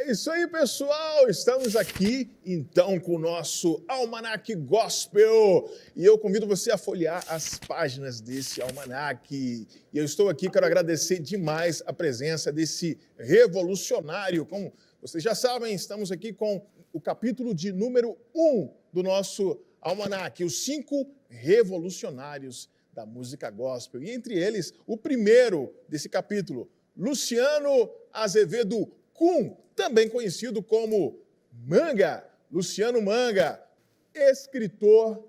É isso aí, pessoal! Estamos aqui, então, com o nosso Almanac Gospel. E eu convido você a folhear as páginas desse almanac. E eu estou aqui, quero agradecer demais a presença desse revolucionário. Como vocês já sabem, estamos aqui com o capítulo de número 1 do nosso almanac, os 5 revolucionários da música gospel. E entre eles, o primeiro desse capítulo, Luciano Azevedo Kuhn, também conhecido como Manga, Luciano Manga, escritor,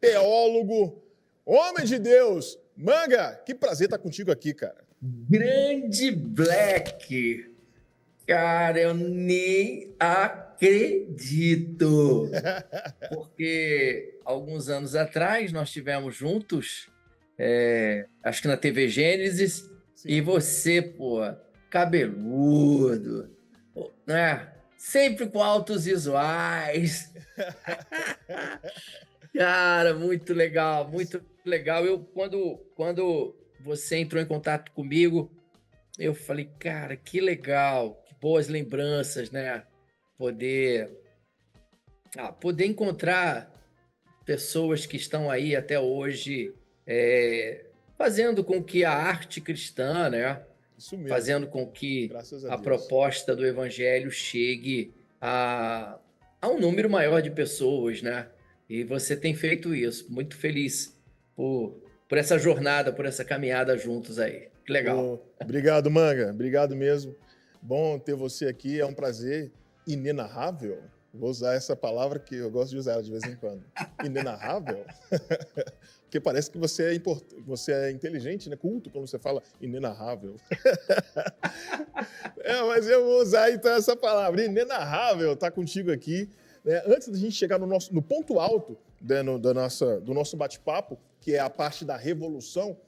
teólogo, homem de Deus. Manga, que prazer estar contigo aqui, cara. Grande Black, cara, eu nem acredito, porque alguns anos atrás nós tivemos juntos, acho que na TV Gênesis, Sim. E você, pô, cabeludo, né? Sempre com altos visuais. Cara, muito legal, muito legal. Quando você entrou em contato comigo, eu falei, cara, que legal, que boas lembranças, né? Poder encontrar pessoas que estão aí até hoje, fazendo com que a arte cristã, né? Isso mesmo. Fazendo com que Graças a a Deus. proposta do evangelho chegue a um número maior de pessoas, né? E você tem feito isso. Muito feliz por essa jornada, por essa caminhada juntos aí. Que legal. Obrigado, Manga. Obrigado mesmo. Bom ter você aqui. É um prazer inenarrável. Vou usar essa palavra que eu gosto de usar ela de vez em quando. Inenarrável. Porque parece que você é inteligente, né? Culto, quando você fala inenarrável. Mas eu vou usar então essa palavra, inenarrável, tá contigo aqui. Né? Antes da gente chegar no ponto alto, né, do nosso bate-papo, que é a parte da revolução,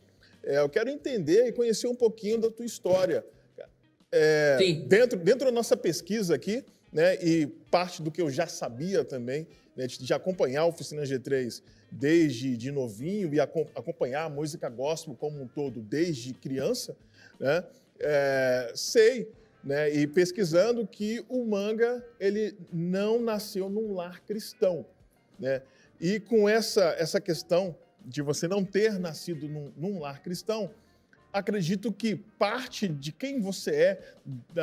eu quero entender e conhecer um pouquinho da tua história. Sim. Dentro da nossa pesquisa aqui, né, e parte do que eu já sabia também, né, de acompanhar a Oficina G3 desde de novinho e acompanhar a música gospel como um todo desde criança, né, sei, né, e pesquisando que o Manga ele não nasceu num lar cristão, né, e com essa questão de você não ter nascido num lar cristão, acredito que parte de quem você é,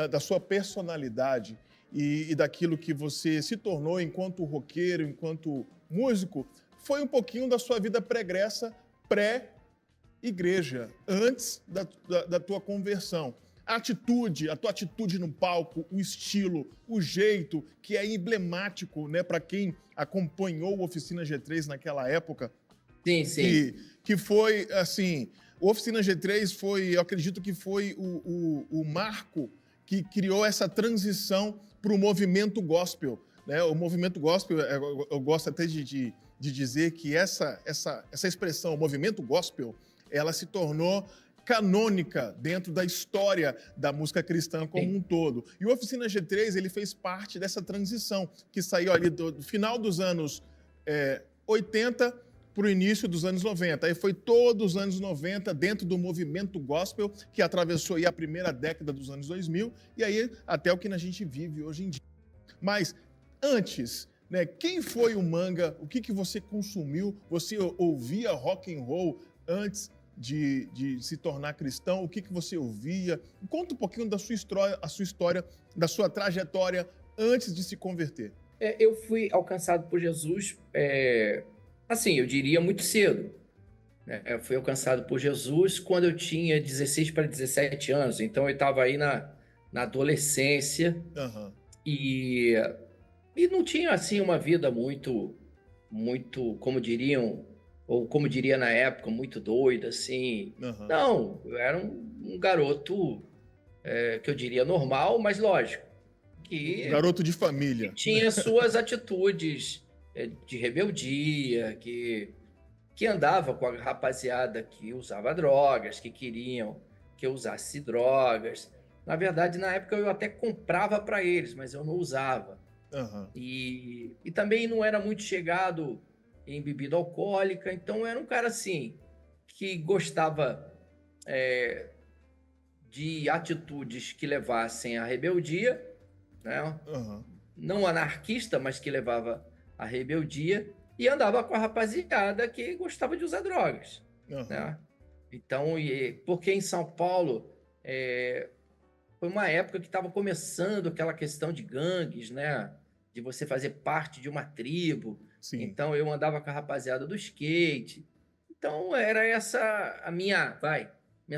da sua personalidade e daquilo que você se tornou enquanto roqueiro, enquanto músico, foi um pouquinho da sua vida pregressa, pré-igreja, antes da tua conversão. A tua atitude no palco, o estilo, o jeito, que é emblemático, né, para quem acompanhou o Oficina G3 naquela época. Sim, sim. Que foi, assim, o Oficina G3 foi, eu acredito que foi o marco que criou essa transição para o movimento gospel. Né? O movimento gospel, eu gosto até de dizer que essa expressão, o movimento gospel, ela se tornou canônica dentro da história da música cristã como um todo. E o Oficina G3 ele fez parte dessa transição, que saiu ali do final dos anos 80 para o início dos anos 90. Aí foi todos os anos 90 dentro do movimento gospel, que atravessou aí a primeira década dos anos 2000, e aí até o que a gente vive hoje em dia. Mas antes, né, quem foi o Manga? O que você consumiu? Você ouvia rock and roll antes de se tornar cristão? O que você ouvia? Conta um pouquinho da sua história, da sua trajetória antes de se converter. Eu fui alcançado por Jesus, assim, eu diria muito cedo. Né? Eu fui alcançado por Jesus quando eu tinha 16 para 17 anos. Então, eu estava aí na adolescência. Uhum. E não tinha, assim, uma vida muito, como diriam, ou como diria na época, muito doida, assim. Uhum. Não, eu era um garoto, que eu diria normal, mas lógico. Um garoto de família. Que tinha suas atitudes de rebeldia, que andava com a rapaziada que usava drogas, que queriam que eu usasse drogas. Na verdade, na época eu até comprava para eles, mas eu não usava. Uhum. E também não era muito chegado em bebida alcoólica, então eu era um cara assim, que gostava de atitudes que levassem à rebeldia, né? Aham. Não anarquista, mas que levava à rebeldia, e andava com a rapaziada que gostava de usar drogas, Aham. né? Então, porque em São Paulo foi uma época que estava começando aquela questão de gangues, né? De você fazer parte de uma tribo. Sim, Então, eu andava com a rapaziada do skate. Então, era essa a minha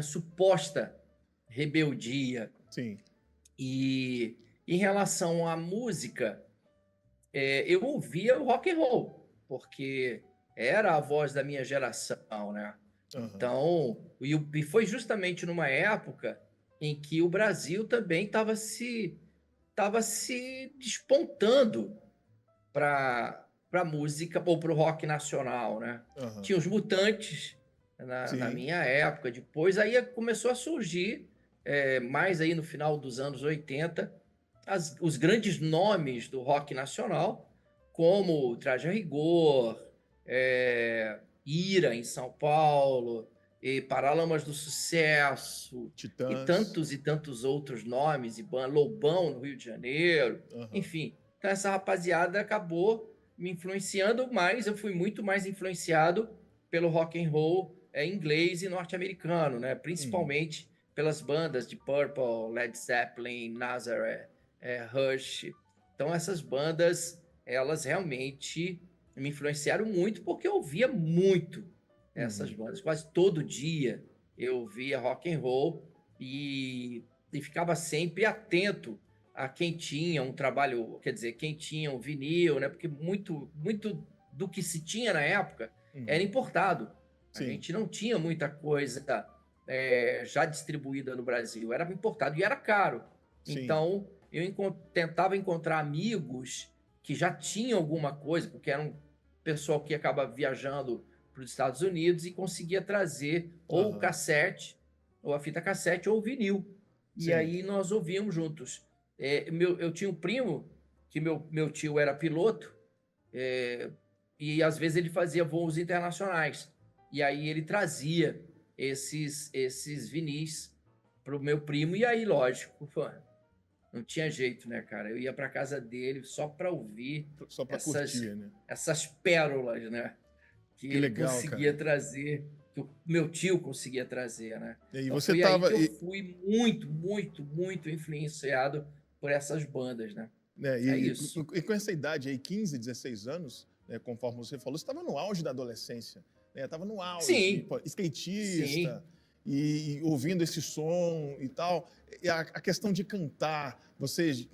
suposta rebeldia. sim. E em relação à música, eu ouvia o rock and roll, porque era a voz da minha geração, né? Aham. Então, e foi justamente numa época em que o Brasil também estava se despontando para a música ou para o rock nacional, né? Aham. Tinha os Mutantes na Sim. minha época, depois aí começou a surgir, mais aí no final dos anos 80, os grandes nomes do rock nacional, como Traje a Rigor, Ira, em São Paulo, e Paralamas do Sucesso, Titãs. e tantos outros nomes, e Lobão, no Rio de Janeiro, Aham. enfim. Então, essa rapaziada acabou me influenciando mais, eu fui muito mais influenciado pelo rock and roll inglês e norte-americano, né? Uhum. Principalmente pelas bandas de Purple, Led Zeppelin, Nazareth, Rush. Então, essas bandas, elas realmente me influenciaram muito, porque eu ouvia muito essas Uhum. bandas. Quase todo dia eu ouvia rock and roll e ficava sempre atento a quem tinha um trabalho, quer dizer, quem tinha um vinil, né? Porque muito do que se tinha na época era Uhum. importado. A Sim, gente não tinha muita coisa já distribuída no Brasil, era importado e era caro. sim. Então, tentava encontrar amigos que já tinham alguma coisa, porque era um pessoal que acaba viajando para os Estados Unidos e conseguia trazer ou o Aham. cassete, ou a fita cassete, ou o vinil. E Sim. aí nós ouvíamos juntos. Eu tinha um primo, que meu tio era piloto, e às vezes ele fazia voos internacionais. E aí ele trazia esses vinis para o meu primo, e aí, lógico, não tinha jeito, né, cara? Eu ia para casa dele só para ouvir Só pra essas, curtir, né? essas pérolas, né? Que Que ele legal, conseguia cara. trazer, que o meu tio conseguia trazer, né? E aí Então você foi aí que tava. eu fui muito, muito, muito influenciado por essas bandas, né? Né, É isso. e com essa idade aí, 15, 16 anos, né, conforme você falou, você estava no auge da adolescência, né? Estava no auge, Sim, pô, skatista, sim. e ouvindo esse som e tal. E a questão de cantar, você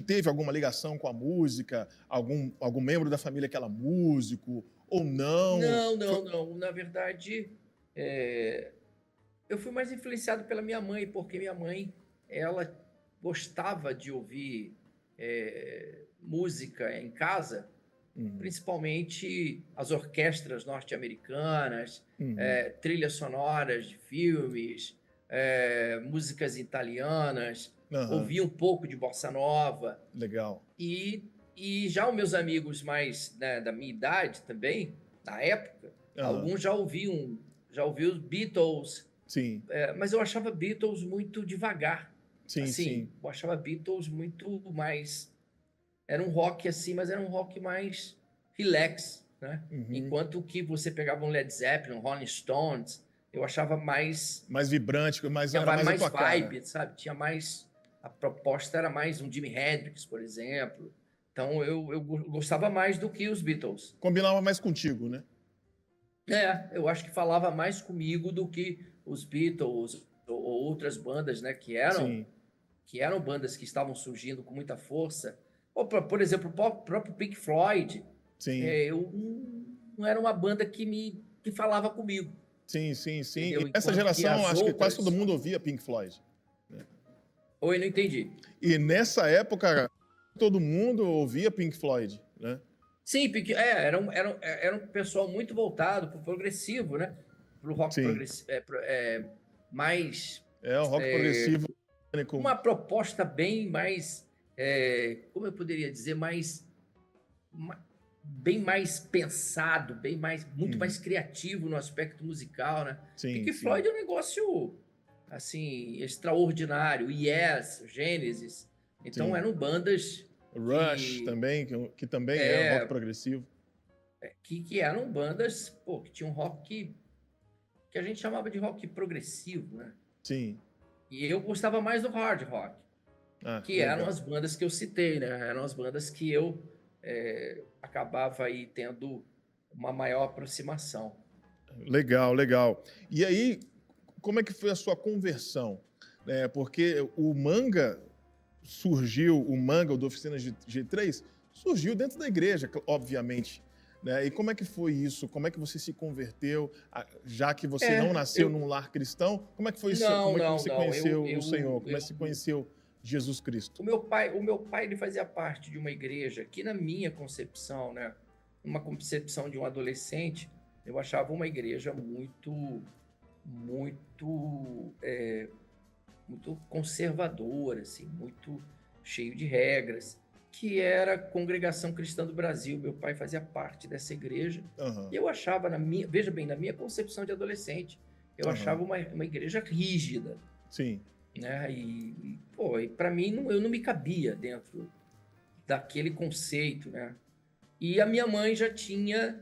teve alguma ligação com a música? Algum membro da família que era músico? Ou não? Não, Foi... não, não. Na verdade, é, eu fui mais influenciado pela minha mãe, porque minha mãe, ela gostava de ouvir música em casa, Uhum, principalmente as orquestras norte-americanas, uhum, trilhas sonoras de filmes, músicas italianas, aham, ouvia um pouco de bossa nova. legal. E, e já os meus amigos mais, né, da minha idade também, na época, Aham, alguns já ouviu os Beatles, sim, mas eu achava Beatles muito devagar. sim, Assim, sim. eu achava Beatles muito mais. Era um rock assim, mas era um rock mais relax, né? Uhum. Enquanto que você pegava um Led Zeppelin, um Rolling Stones, eu achava mais. Mais vibrante, Tinha era mais a mais tua cara. vibe, sabe? Tinha mais. A proposta era mais um Jimi Hendrix, por exemplo. Então eu gostava mais do que os Beatles. Combinava mais contigo, né? Eu acho que falava mais comigo do que os Beatles ou outras bandas, né? Sim, Que eram bandas que estavam surgindo com muita força. Ou, por exemplo, o próprio Pink Floyd, sim, eu não era uma banda que falava comigo, sim, sim, sim. E entendeu? essa Enquanto que geração, as acho que quase todo outras. mundo ouvia Pink Floyd. Né? Oi, não entendi. E nessa época, todo mundo ouvia Pink Floyd, né? Sim, era um pessoal muito voltado para o progressivo, né? Para o rock Sim. progressivo, mais. É o rock progressivo. Uma proposta bem mais. Como eu poderia dizer? Bem mais pensado, muito mais Uhum. criativo no aspecto musical, né? Sim, Pink sim. Floyd é um negócio assim extraordinário. Yes, Genesis, Então Sim. eram bandas Rush que, também, que também é rock é, progressivo. que eram bandas, pô, que tinham rock que a gente chamava de rock progressivo, né? Sim. E eu gostava mais do hard rock, Ah, que eram legal. as bandas que eu citei, né? Eram as bandas que eu acabava aí tendo uma maior aproximação. Legal, legal. E aí, como é que foi a sua conversão? Porque o manga surgiu, o manga do Oficina G3 surgiu dentro da igreja, obviamente. Né? E como é que foi isso? Como é que você se converteu? Já que você não É, nasceu eu. num lar cristão, como é que foi isso? Não, Como é que não, você não. conheceu o Senhor? Como é que você conheceu Jesus Cristo? O meu pai ele fazia parte de uma igreja que, na minha concepção, né? Uma concepção de um adolescente, eu achava uma igreja muito, muito conservadora, assim, muito cheio de regras, que era a Congregação Cristã do Brasil. Meu pai fazia parte dessa igreja. E Aham, eu achava, veja bem, na minha concepção de adolescente, eu aham, achava uma igreja rígida, sim, né? Pô, para mim, eu não me cabia dentro daquele conceito, né? E a minha mãe já tinha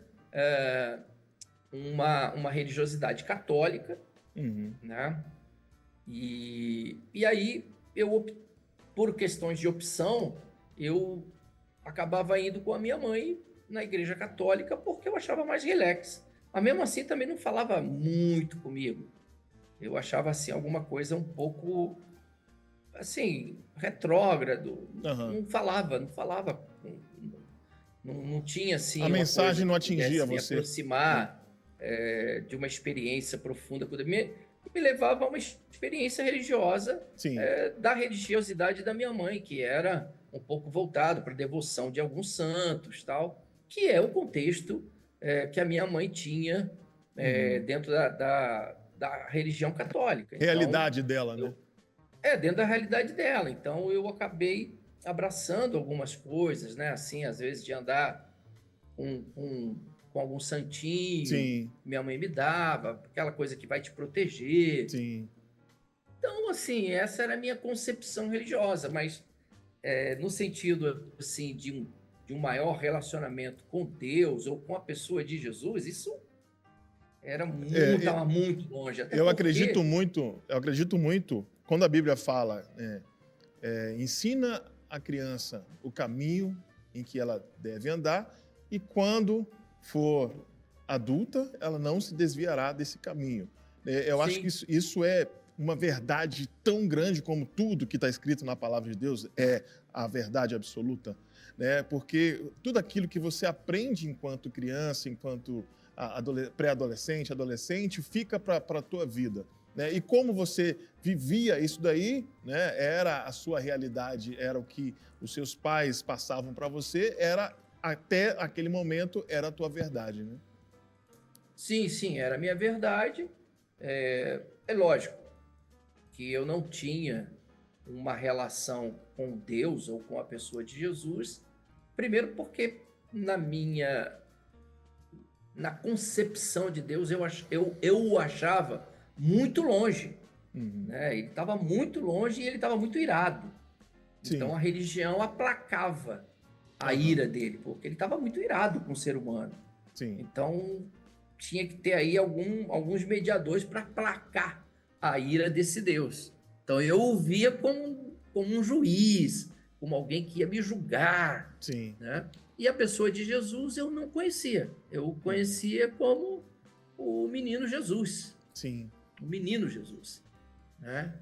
uma religiosidade católica, uhum, né? E aí, por questões de opção, eu acabava indo com a minha mãe na igreja católica porque eu achava mais relax. Mas mesmo assim também não falava muito comigo. Eu achava assim alguma coisa um pouco assim retrógrado. aham. Não falava, não tinha A assim uma coisa mensagem não que atingia pudesse me você, né? aproximar de uma experiência profunda, me levava a uma experiência religiosa Sim, da religiosidade da minha mãe, que era um pouco voltado para a devoção de alguns santos, tal, que é o contexto que a minha mãe tinha uhum. dentro da religião católica. Então, Realidade dela, né? eu, dentro da realidade dela. Então, eu acabei abraçando algumas coisas, né? Assim, às vezes de andar com, com, com algum santinho, Sim, minha mãe me dava, aquela coisa que vai te proteger. sim. Então, assim, essa era a minha concepção religiosa, mas no sentido assim de um maior relacionamento com Deus ou com a pessoa de Jesus, isso É, estava muito longe, até porque eu acredito muito quando a Bíblia fala, ensina a criança o caminho em que ela deve andar e quando for adulta, ela não se desviará desse caminho. Eu acho que sim, isso é uma verdade tão grande como tudo que está escrito na palavra de Deus é a verdade absoluta, né? Porque tudo aquilo que você aprende enquanto criança, enquanto pré-adolescente, adolescente, fica para a tua vida. Né? E como você vivia isso daí, né? Era a sua realidade, era o que os seus pais passavam para você, era até aquele momento era a tua verdade, né? sim, sim, era a minha verdade. É lógico que eu não tinha uma relação com Deus ou com a pessoa de Jesus, primeiro porque na concepção de Deus eu o achava muito longe, Uhum. né? Ele estava muito longe e ele estava muito irado. Então Sim. a religião aplacava a Aham. ira dele, porque ele estava muito irado com o ser humano. Sim. Então tinha que ter aí alguns mediadores para aplacar a ira desse Deus. Então eu o via como um juiz, como alguém que ia me julgar, Sim. né? E a pessoa de Jesus eu não conhecia. Eu o Uhum. conhecia como o menino Jesus, Sim. o menino Jesus, né?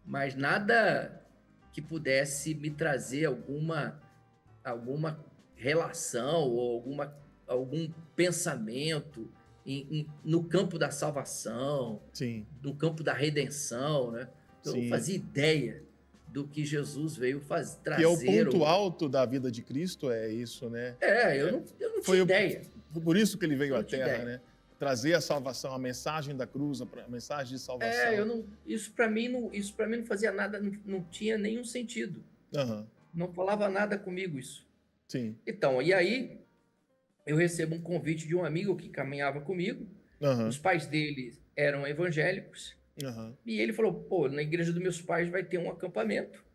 Mas nada que pudesse me trazer alguma relação ou algum pensamento no campo da salvação, Sim. no campo da redenção, né? Eu não Sim. fazia ideia do que Jesus veio Que é o trazer. ponto alto da vida de Cristo, é isso, né? Eu não tinha Foi ideia. por isso que ele veio Eu à não tinha Terra, ideia. né? Trazer a salvação, a mensagem da cruz, a mensagem de Eu salvação. não, isso para mim não fazia nada, não tinha nenhum sentido. Aham. Não falava nada comigo isso. Sim. Então, e aí eu recebo um convite de um amigo que caminhava comigo. Os Aham. pais dele eram evangélicos Aham. e ele falou: pô, na igreja dos meus pais vai ter um acampamento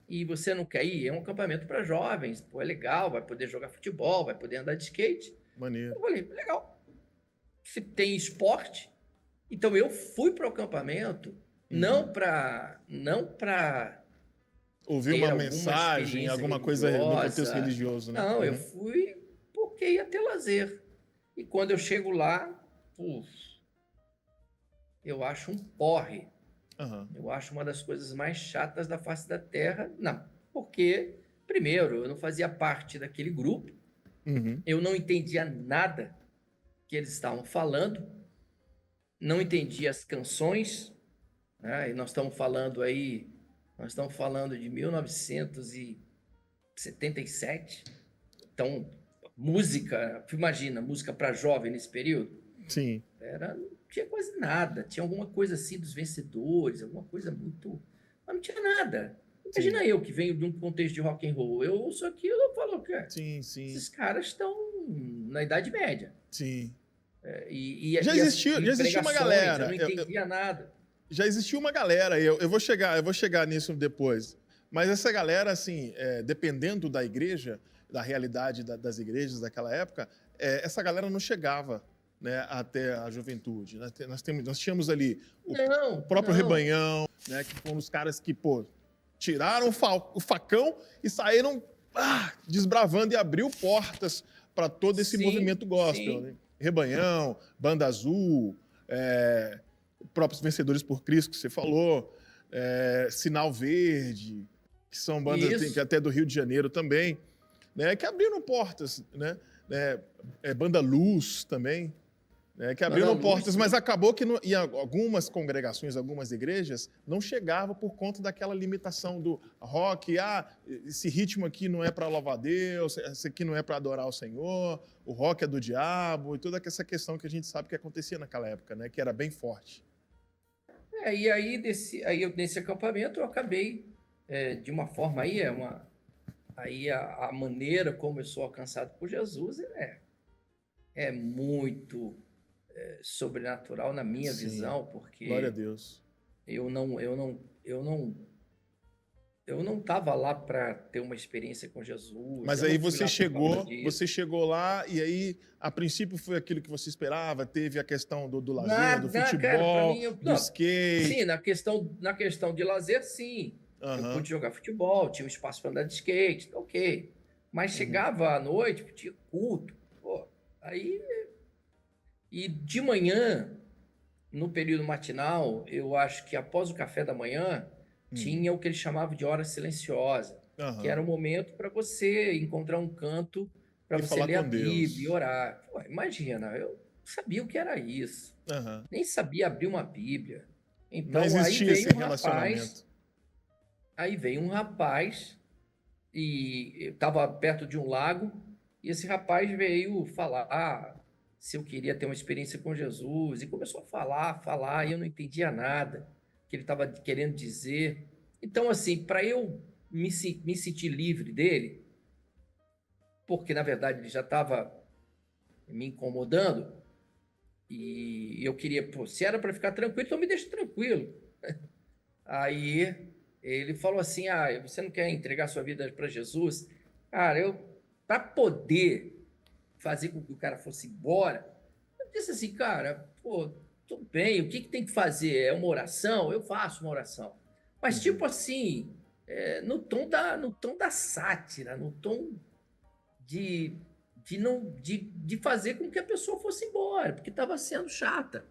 e você não quer ir? É um acampamento para jovens, pô, é legal, vai poder jogar futebol, vai poder andar de skate. Maneiro. Eu falei, legal. Se tem esporte, então eu fui para o acampamento não para Ouvir ter uma alguma mensagem, experiência alguma coisa no contexto religiosa. religioso, né? Não, eu fui porque ia ter lazer. E quando eu chego lá, puf, eu acho um porre. Aham. Eu acho uma das coisas mais chatas da face da Terra. Não, porque, primeiro, eu não fazia parte daquele grupo, Uhum. eu não entendia nada que eles estavam falando, não entendia as canções, né? E nós estamos falando de 1977. Então, música, imagina, música para jovem nesse período, Sim. não tinha quase nada. Tinha alguma coisa assim dos vencedores, alguma coisa muito, mas não tinha nada. Imagina Sim. eu que venho de um contexto de rock and roll, eu ouço aquilo, eu falo, cara, Sim, sim, esses caras estão na Idade Média. sim. E Já as existiu uma pregações, eu galera. não entendia nada. Já existiu uma galera, eu vou chegar nisso depois. Mas essa galera, assim, dependendo da igreja, da realidade das igrejas daquela época, essa galera não chegava, né, até a juventude. Nós tínhamos ali o próprio Rebanhão, né, que foram os caras que, pô, tiraram o facão e saíram desbravando e abriu portas para todo esse movimento gospel. Né? Rebanhão, Banda Azul, próprios Vencedores por Cristo, que você falou, Sinal Verde, que são bandas que até do Rio de Janeiro também, né, que abriram portas, né? Banda Luz também, né, que abriram portas, mas acabou que em algumas congregações, algumas igrejas, não chegava por conta daquela limitação do rock, esse ritmo aqui não é para louvar a Deus, esse aqui não é para adorar o Senhor, o rock é do diabo, e toda essa questão que a gente sabe que acontecia naquela época, né, que era bem forte. E aí, nesse acampamento, eu acabei, de uma forma aí, a maneira como eu sou alcançado por Jesus é muito sobrenatural na minha visão, porque glória a Deus. Eu não estava lá para ter uma experiência com Jesus. Mas aí você chegou lá e aí, a princípio, foi aquilo que você esperava? Teve a questão do lazer, do futebol, cara, pra mim, do skate? Sim, na questão de lazer, sim. Eu pude jogar futebol, tinha um espaço para andar de skate, ok. Mas chegava à noite, tinha culto. Pô, aí... E de manhã, no período matinal, eu acho que após o café da manhã, tinha o que eles chamavam de hora silenciosa, que era um momento para você encontrar um canto para você ler a Bíblia e orar. Pô, imagina, eu sabia o que era isso. Nem sabia abrir uma Bíblia. Então, aí veio um rapaz e eu estava perto de um lago e esse rapaz veio falar se eu queria ter uma experiência com Jesus, e começou a falar, e eu não entendia nada que ele estava querendo dizer. Então, assim, para eu me sentir livre dele, porque, na verdade, ele já estava me incomodando, e eu queria, se era para ficar tranquilo, então me deixa tranquilo. Aí ele falou assim, você não quer entregar sua vida para Jesus? Cara, para poder fazer com que o cara fosse embora, eu disse assim, cara, tudo bem, o que tem que fazer? É uma oração? Eu faço uma oração. Mas tipo assim, no tom da sátira, no tom de fazer com que a pessoa fosse embora, porque estava sendo chata.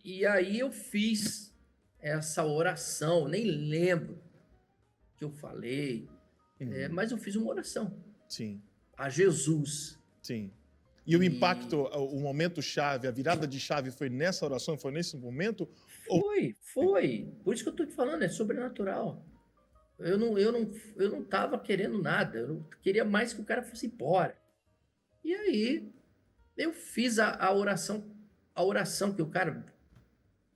E aí eu fiz essa oração, nem lembro que eu falei, mas eu fiz uma oração. Sim. A Jesus. Sim. E o impacto, o momento chave, a virada de chave foi nessa oração, foi nesse momento? Foi. Por isso que eu estou te falando, é sobrenatural. Eu não estava querendo nada, eu queria mais que o cara fosse embora. E aí eu fiz a oração que o cara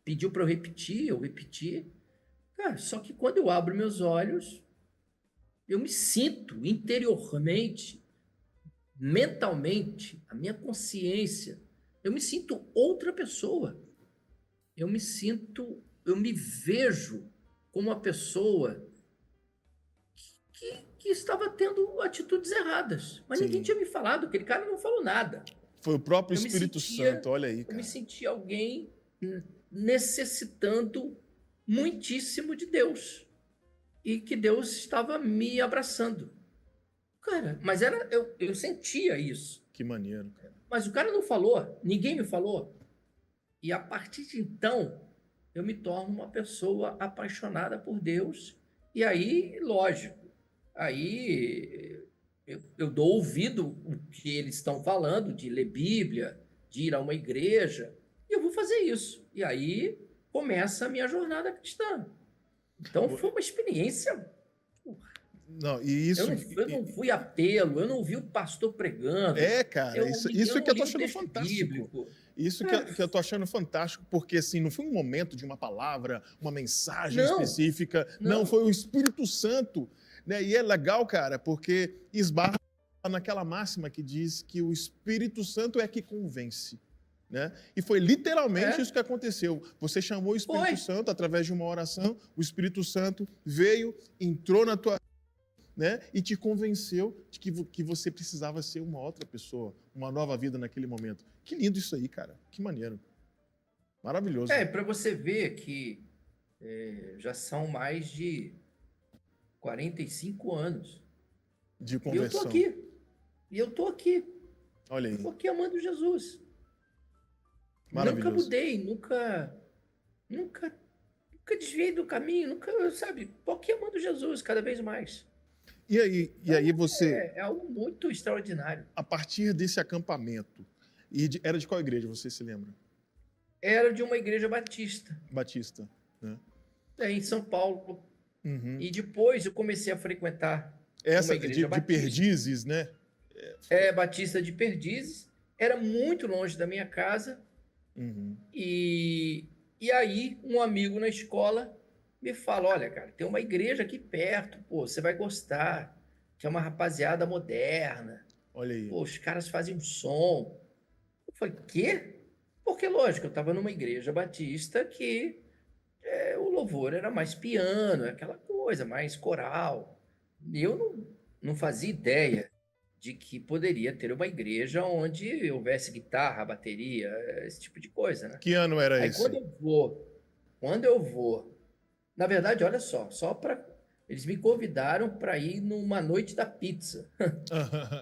pediu para eu repeti. Cara, só que quando eu abro meus olhos, eu me sinto interiormente, mentalmente, a minha consciência, eu me sinto outra pessoa. Eu me vejo como uma pessoa que estava tendo atitudes erradas. Mas ninguém Sim. tinha me falado, aquele cara não falou nada. Foi o próprio Eu me Espírito sentia, Santo, olha aí, eu me cara. sentia alguém necessitando muitíssimo de Deus. E que Deus estava me abraçando. Cara, mas eu sentia isso. Que maneiro, cara. Mas o cara não falou, ninguém me falou. E a partir de então, eu me torno uma pessoa apaixonada por Deus. E aí, lógico, aí eu dou ouvido o que eles estão falando, de ler Bíblia, de ir a uma igreja, e eu vou fazer isso. E aí começa a minha jornada cristã. Então foi uma experiência. Não, e isso. Eu não fui a pelo, eu não vi o pastor pregando. Cara, isso eu que eu não tô li um achando texto fantástico. bíblico. Isso que eu tô achando fantástico, porque assim, não foi um momento de uma palavra, uma mensagem Não, específica, não, não. foi o Espírito Santo, né? E é legal, cara, porque esbarra naquela máxima que diz que o Espírito Santo é que convence, né? E foi literalmente isso que aconteceu. Você chamou o Espírito Santo através de uma oração, o Espírito Santo veio, entrou na tua, né? E te convenceu de que você precisava ser uma outra pessoa, uma nova vida naquele momento. Que lindo isso aí, cara. Que maneiro. Maravilhoso. Para você ver que já são mais de 45 anos. De E conversão. eu tô aqui. Olha aí. Estou aqui amando Jesus. Maravilhoso. Nunca mudei, nunca desviei do caminho, nunca, sabe? Estou aqui amando Jesus cada vez mais. E aí você... É algo muito extraordinário. A partir desse acampamento, era de qual igreja, você se lembra? Era de uma igreja batista. Batista, né? Em São Paulo. Uhum. E depois eu comecei a frequentar essa uma igreja de Perdizes, né? Batista de Perdizes. Era muito longe da minha casa. Uhum. E aí um amigo na escola me fala, olha, cara, tem uma igreja aqui perto, pô, você vai gostar, que é uma rapaziada moderna. Olha aí. Pô, os caras fazem um som. Eu falei, quê? Porque, lógico, eu estava numa igreja batista que o louvor era mais piano, aquela coisa, mais coral. E eu não fazia ideia de que poderia ter uma igreja onde houvesse guitarra, bateria, esse tipo de coisa, né? Que ano era Aí esse? quando eu vou, na verdade, olha só para eles me convidaram para ir numa noite da pizza.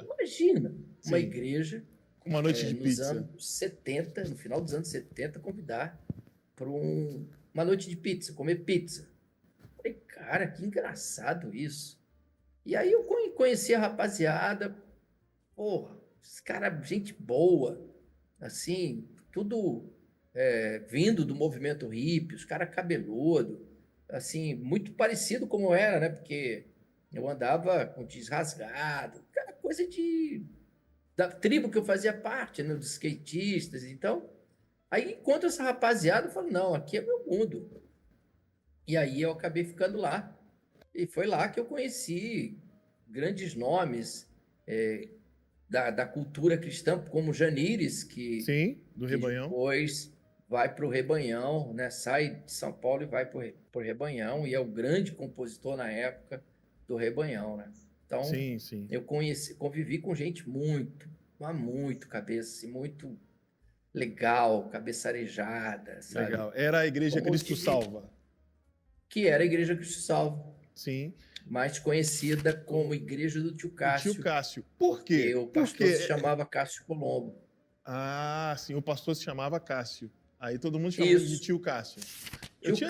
Imagina, uma igreja uma noite de nos pizza. anos 70, no final dos anos 70, convidar para uma noite de pizza, comer pizza. Falei, cara, que engraçado isso. E aí eu conheci a rapaziada, porra, esse cara, gente boa, assim, tudo vindo do movimento hippie, os caras cabeludo, assim, muito parecido como eu era, né? Porque eu andava com jeans rasgado, aquela coisa da tribo que eu fazia parte, né? Dos skatistas, então. Aí encontro essa rapaziada e falo, não, aqui é meu mundo. E aí eu acabei ficando lá. E foi lá que eu conheci grandes nomes da cultura cristã, como Janires, Sim, do Rebanhão. Depois vai para o Rebanhão, né? Sai de São Paulo e vai para o Rebanhão, e é o grande compositor na época do Rebanhão, né? Então, sim. eu convivi com gente muito cabeça, assim, muito legal, cabeça arejada, sabe? Legal. Era a Igreja Como Cristo Salva. Que era a Igreja Cristo Salva. Sim. Mais conhecida como Igreja do Tio Cássio. O Tio Cássio. Por quê? Porque o pastor se chamava Cássio Colombo. Ah, sim, o pastor se chamava Cássio. Aí todo mundo chamava de Tio Cássio. Eu tinha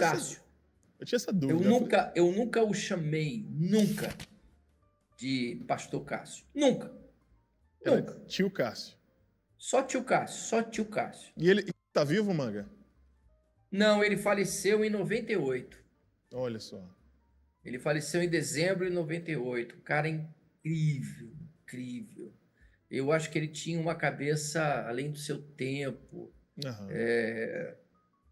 essa dúvida. Eu nunca o chamei, de pastor Cássio. Nunca. Tio Cássio. Só Tio Cássio. E ele tá vivo, Manga? Não, ele faleceu em 98. Olha só. Ele faleceu em dezembro de 98. Um cara incrível. Eu acho que ele tinha uma cabeça além do seu tempo. Uhum.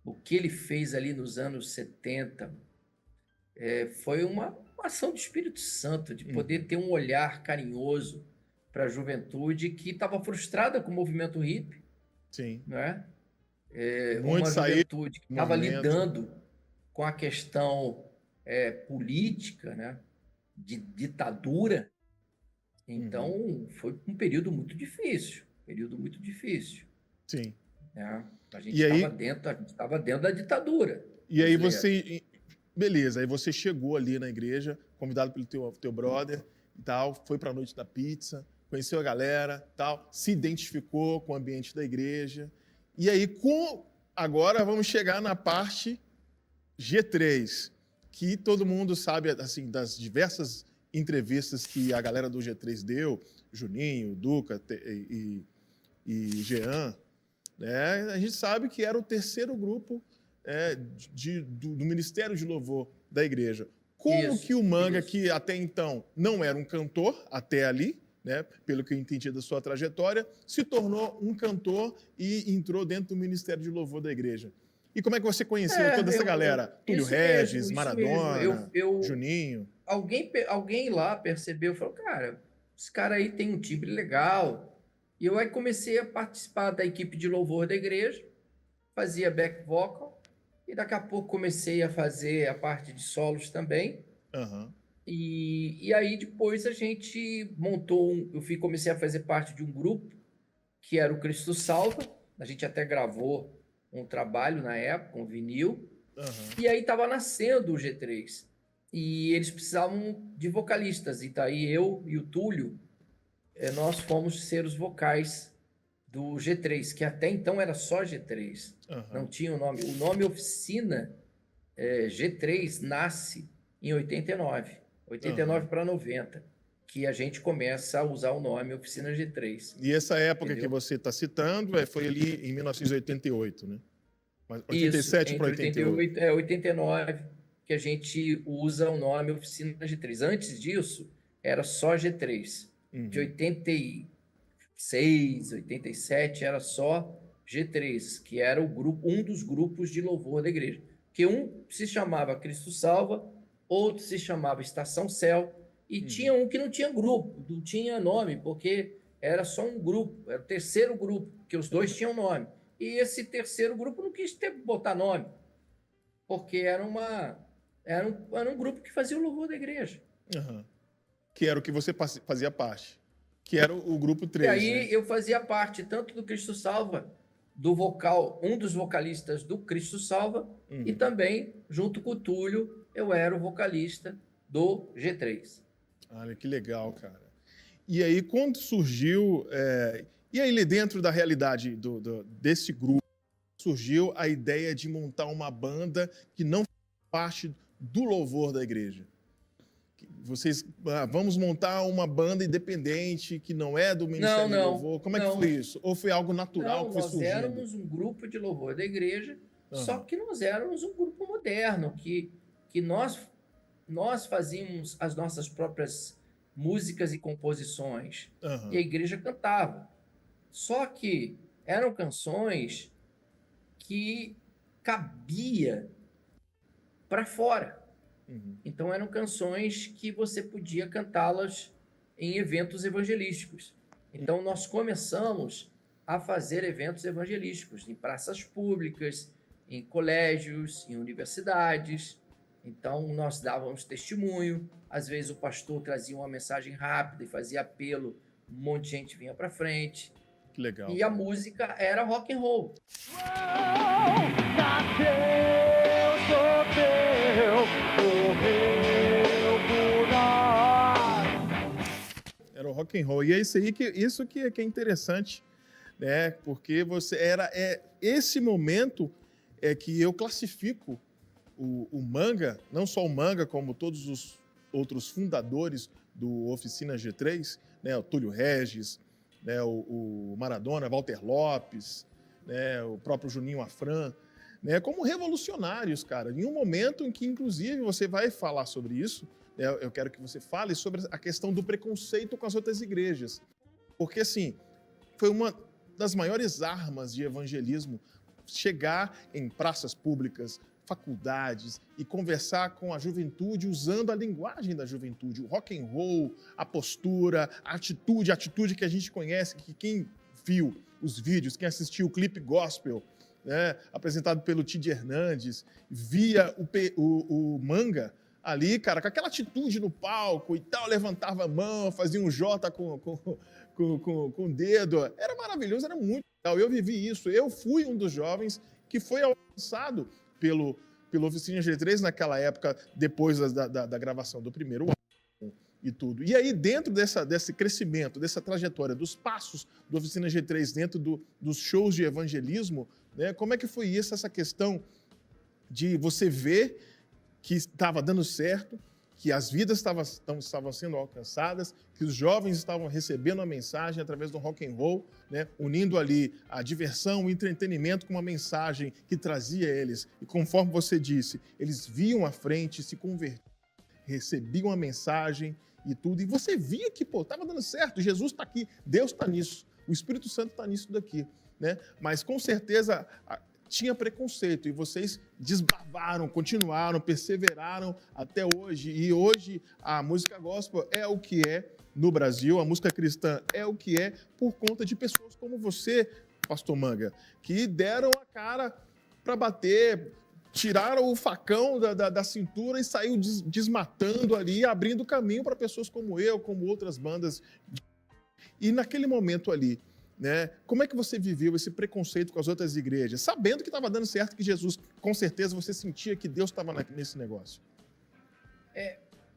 O que ele fez ali nos anos 70 foi uma ação do Espírito Santo, de poder ter um olhar carinhoso para a juventude que estava frustrada com o movimento hippie. Sim. Né? Uma juventude que estava lidando com a questão política, né? de ditadura. Então, foi um período muito difícil, Sim. né? A gente E aí, estava dentro da ditadura e aí brasileira. beleza, aí você chegou ali na igreja, convidado pelo teu brother e tal, foi para a noite da pizza, conheceu a galera, tal, se identificou com o ambiente da igreja. E aí, agora vamos chegar na parte G3, que todo mundo sabe, assim, das diversas entrevistas que a galera do G3 deu, Juninho, Duca e Jean, né? A gente sabe que era o terceiro grupo do Ministério de Louvor da igreja. Como que o Manga, que até então não era um cantor, até ali, né, pelo que eu entendi da sua trajetória, se tornou um cantor e entrou dentro do Ministério de Louvor da igreja? E como é que você conheceu toda essa galera? Túlio Regis, isso Maradona, Juninho? Alguém lá percebeu, falou, cara, esse cara aí tem um timbre legal. E eu aí comecei a participar da equipe de louvor da igreja, fazia back vocal, e daqui a pouco comecei a fazer a parte de solos também. Uhum. E aí depois a gente comecei a fazer parte de um grupo, que era o Cristo Salva. A gente até gravou um trabalho na época, um vinil. Uhum. E aí estava nascendo o G3. E eles precisavam de vocalistas. E daí eu e o Túlio, nós fomos ser os vocais do G3, que até então era só G3. Uhum. Não tinha o nome. O nome Oficina G3 nasce em 89 para 90, que a gente começa a usar o nome Oficina G3. E essa época Entendeu? que você está citando foi ali em 1988, né? 87 para 88. 89, que a gente usa o nome Oficina G3. Antes disso, era só G3. Uhum. De 86, 87, era só G3, que era um dos grupos de louvor da igreja. Que um se chamava Cristo Salva, outro se chamava Estação Céu, e tinha um que não tinha grupo, não tinha nome, porque era só um grupo, era o terceiro grupo, que os dois tinham nome. E esse terceiro grupo não quis botar nome, porque era um grupo que fazia o louvor da igreja. Uhum. Que era o que você fazia parte, que era o grupo 3. E aí, né? eu fazia parte tanto do Cristo Salva, do vocal, um dos vocalistas do Cristo Salva, e também, junto com o Túlio, eu era o vocalista do G3. Olha, que legal, cara. E aí, quando surgiu... E aí, dentro da realidade desse grupo, surgiu a ideia de montar uma banda que não faz parte do louvor da igreja. Vocês, vamos montar uma banda independente que não é do Ministério de Louvor. Como é que foi isso? Ou foi algo natural que foi surgindo? Nós éramos um grupo de louvor da igreja, só que nós éramos um grupo moderno, que nós fazíamos as nossas próprias músicas e composições, e a igreja cantava. Só que eram canções que cabia para fora. Então eram canções que você podia cantá-las em eventos evangelísticos. Então nós começamos a fazer eventos evangelísticos em praças públicas, em colégios, em universidades. Então nós dávamos testemunho, às vezes o pastor trazia uma mensagem rápida e fazia apelo, um monte de gente vinha para frente. Que legal. E a música era rock and roll. Era o rock and roll. E é isso que é interessante, né? Porque esse momento é que eu classifico o Manga, não só o Manga, como todos os outros fundadores do Oficina G3, né? O Túlio Regis, né? O Maradona, Walter Lopes, né? O próprio Juninho Afran, né? Como revolucionários, cara. Em um momento em que, inclusive, você vai falar sobre isso, né? Eu quero que você fale sobre a questão do preconceito com as outras igrejas. Porque, assim, foi uma das maiores armas de evangelismo chegar em praças públicas, faculdades e conversar com a juventude usando a linguagem da juventude, o rock and roll, a postura, a atitude que a gente conhece, que quem viu os vídeos, quem assistiu o clipe gospel, né, apresentado pelo Tid Hernandes, via o Manga ali, cara, com aquela atitude no palco e tal, levantava a mão, fazia um J com o dedo. Era maravilhoso, era muito legal. Eu vivi isso. Eu fui um dos jovens que foi alcançado pelo Oficina G3 naquela época, depois da gravação do primeiro álbum e tudo. E aí, dentro desse crescimento, dessa trajetória, dos passos do Oficina G3 dentro dos shows de evangelismo, né, como é que foi isso, essa questão de você ver que estava dando certo, que as vidas estavam sendo alcançadas, que os jovens estavam recebendo a mensagem através do rock and roll, né, unindo ali a diversão, o entretenimento com uma mensagem que trazia eles. E conforme você disse, eles viam à frente, se convertiam, recebiam a mensagem e tudo. E você via que, estava dando certo, Jesus está aqui, Deus está nisso, o Espírito Santo está nisso daqui, né? Mas com certeza tinha preconceito e vocês desbravaram, continuaram, perseveraram até hoje. E hoje a música gospel é o que é no Brasil, a música cristã é o que é por conta de pessoas como você, Pastor Manga, que deram a cara para bater, tiraram o facão da cintura e saiu desmatando ali, abrindo caminho para pessoas como eu, como outras bandas. E naquele momento ali, né, como é que você viveu esse preconceito com as outras igrejas, sabendo que estava dando certo, que Jesus, com certeza, você sentia que Deus estava nesse negócio?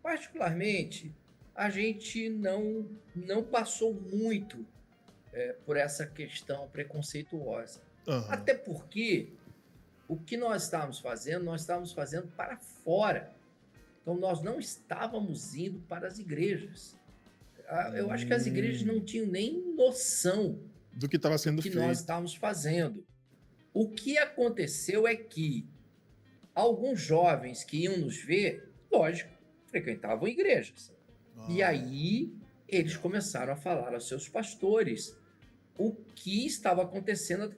Particularmente, a gente não passou muito por essa questão preconceituosa. Uhum. Até porque o que nós estávamos fazendo para fora. Então, nós não estávamos indo para as igrejas. Eu acho que as igrejas não tinham nem noção do que estava sendo feito. Nós estávamos fazendo. O que aconteceu é que alguns jovens que iam nos ver, lógico, frequentavam igrejas. E aí eles começaram a falar aos seus pastores o que estava acontecendo na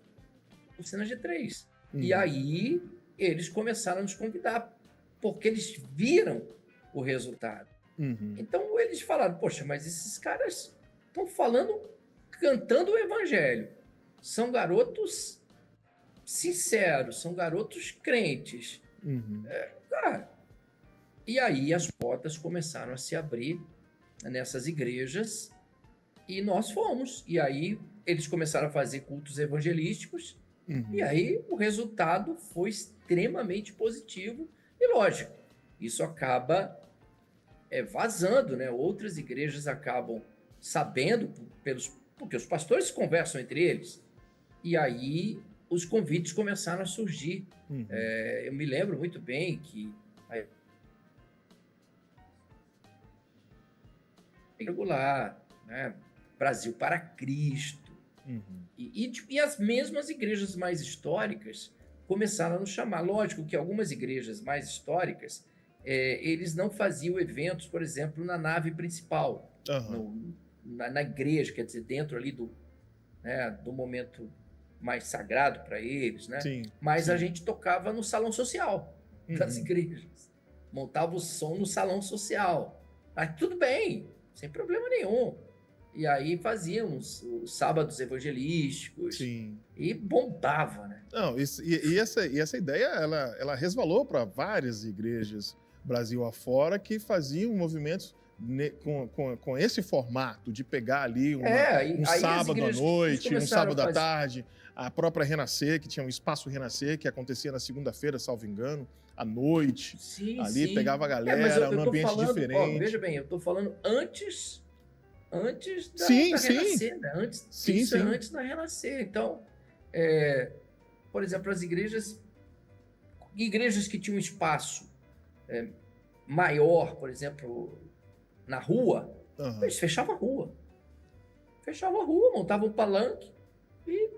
Oficina G3. E aí eles começaram a nos convidar, porque eles viram o resultado. Então eles falaram, poxa, mas esses caras estão cantando o evangelho. São garotos sinceros, são garotos crentes. Cara, e aí as portas começaram a se abrir nessas igrejas e nós fomos. E aí eles começaram a fazer cultos evangelísticos e aí o resultado foi extremamente positivo. E lógico, isso acaba vazando, né? Outras igrejas acabam sabendo, porque os pastores conversam entre eles, e aí os convites começaram a surgir. Eu me lembro muito bem que regular, né? Brasil para Cristo, e as mesmas igrejas mais históricas começaram a nos chamar. Lógico que algumas igrejas mais históricas eles não faziam eventos, por exemplo, na nave principal, na igreja, quer dizer, dentro ali do momento mais sagrado para eles, né? Mas a gente tocava no salão social das igrejas, montava o som no salão social. Mas tudo bem, sem problema nenhum. E aí fazíamos os sábados evangelísticos e bombava, né? Não, essa ideia, ela resvalou para várias igrejas Brasil afora que faziam movimentos com esse formato de pegar ali um sábado à noite, um sábado à tarde, a própria Renascer, que tinha um espaço Renascer, que acontecia na segunda-feira, salvo engano, à noite, pegava a galera, num ambiente diferente. Veja bem, eu estou falando antes da Renascer, né? Antes da Renascer. Então, por exemplo, as igrejas que tinham um espaço maior, por exemplo, na rua, eles fechavam a rua. Montavam um palanque e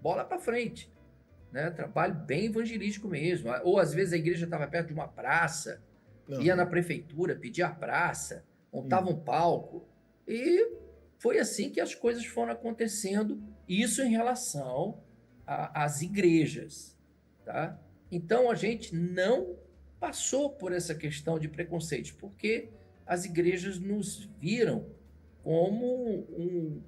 bola para frente. Né? Trabalho bem evangelístico mesmo. Ou às vezes a igreja estava perto de uma praça, ia na prefeitura, pedia a praça, montava um palco. E foi assim que as coisas foram acontecendo. Isso em relação às igrejas. Tá? Então a gente não passou por essa questão de preconceito, porque as igrejas nos viram como um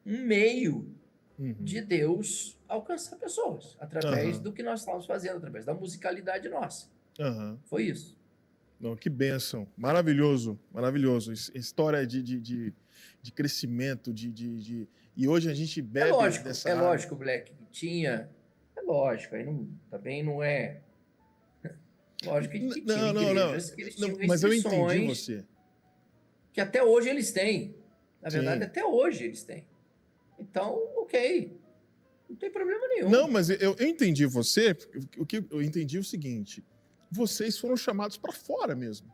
meio de Deus alcançar pessoas, através do que nós estávamos fazendo, através da musicalidade nossa. Foi isso. Não, que bênção. Maravilhoso, maravilhoso. História de crescimento, E hoje a gente bebe dessa água. Lógico, Black, que tinha. É lógico, aí não, também não é. Lógico que tinha igrejas que eles tinham Mas eu entendi restrições você. que até hoje eles têm. Na Sim. verdade, até hoje eles têm. Então, ok. Não tem problema nenhum. Não, mas eu entendi você. O que eu entendi é o seguinte: vocês foram chamados para fora mesmo.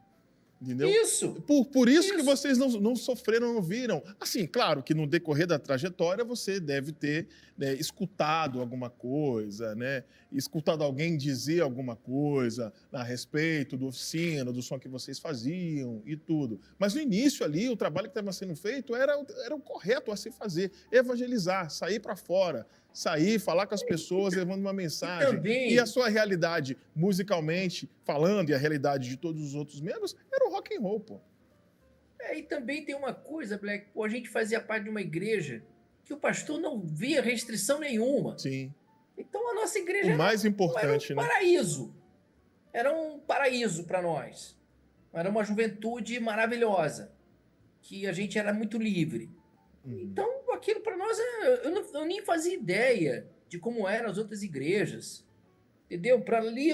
Entendeu? Isso. Por isso que vocês não sofreram, não viram. Assim, claro que no decorrer da trajetória você deve ter, né, escutado alguma coisa, né? Escutado alguém dizer alguma coisa a respeito do oficina, do som que vocês faziam e tudo. Mas no início ali, o trabalho que estava sendo feito era o correto a se fazer: evangelizar, sair para fora. Sair, falar com as pessoas, levando uma mensagem. E a sua realidade, musicalmente falando, e a realidade de todos os outros membros, era o rock and roll, pô. E também tem uma coisa, Black, pô, a gente fazia parte de uma igreja que o pastor não via restrição nenhuma. Sim. Então a nossa igreja o mais importante, era um paraíso. Era um paraíso para nós. Era uma juventude maravilhosa, que a gente era muito livre. Então, aquilo para nós, eu nem fazia ideia de como eram as outras igrejas, entendeu? Para ali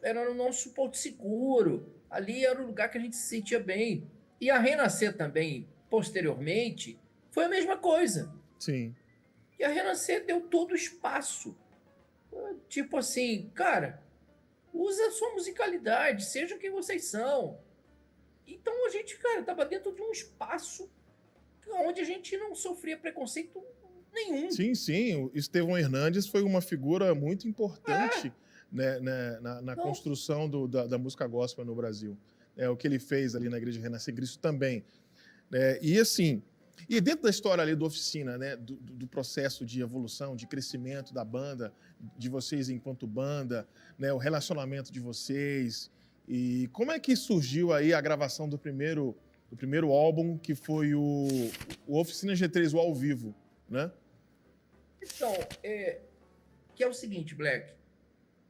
era o nosso porto seguro, ali era o lugar que a gente se sentia bem. E a Renascer também, posteriormente, foi a mesma coisa. Sim. E a Renascer deu todo o espaço. Tipo assim, cara, usa a sua musicalidade, seja quem vocês são. Então a gente, cara, estava dentro de um espaço onde a gente não sofria preconceito nenhum. Sim, sim. O Estevão Hernandes foi uma figura muito importante, né, na construção da música gospel no Brasil. O que ele fez ali na Igreja Renascer Cristo também. E assim, e dentro da história ali do Oficina, né, do processo de evolução, de crescimento da banda, de vocês enquanto banda, né, o relacionamento de vocês, e como é que surgiu aí a gravação do primeiro álbum, que foi o Oficina G3, o ao vivo, né? Então, que é o seguinte, Black,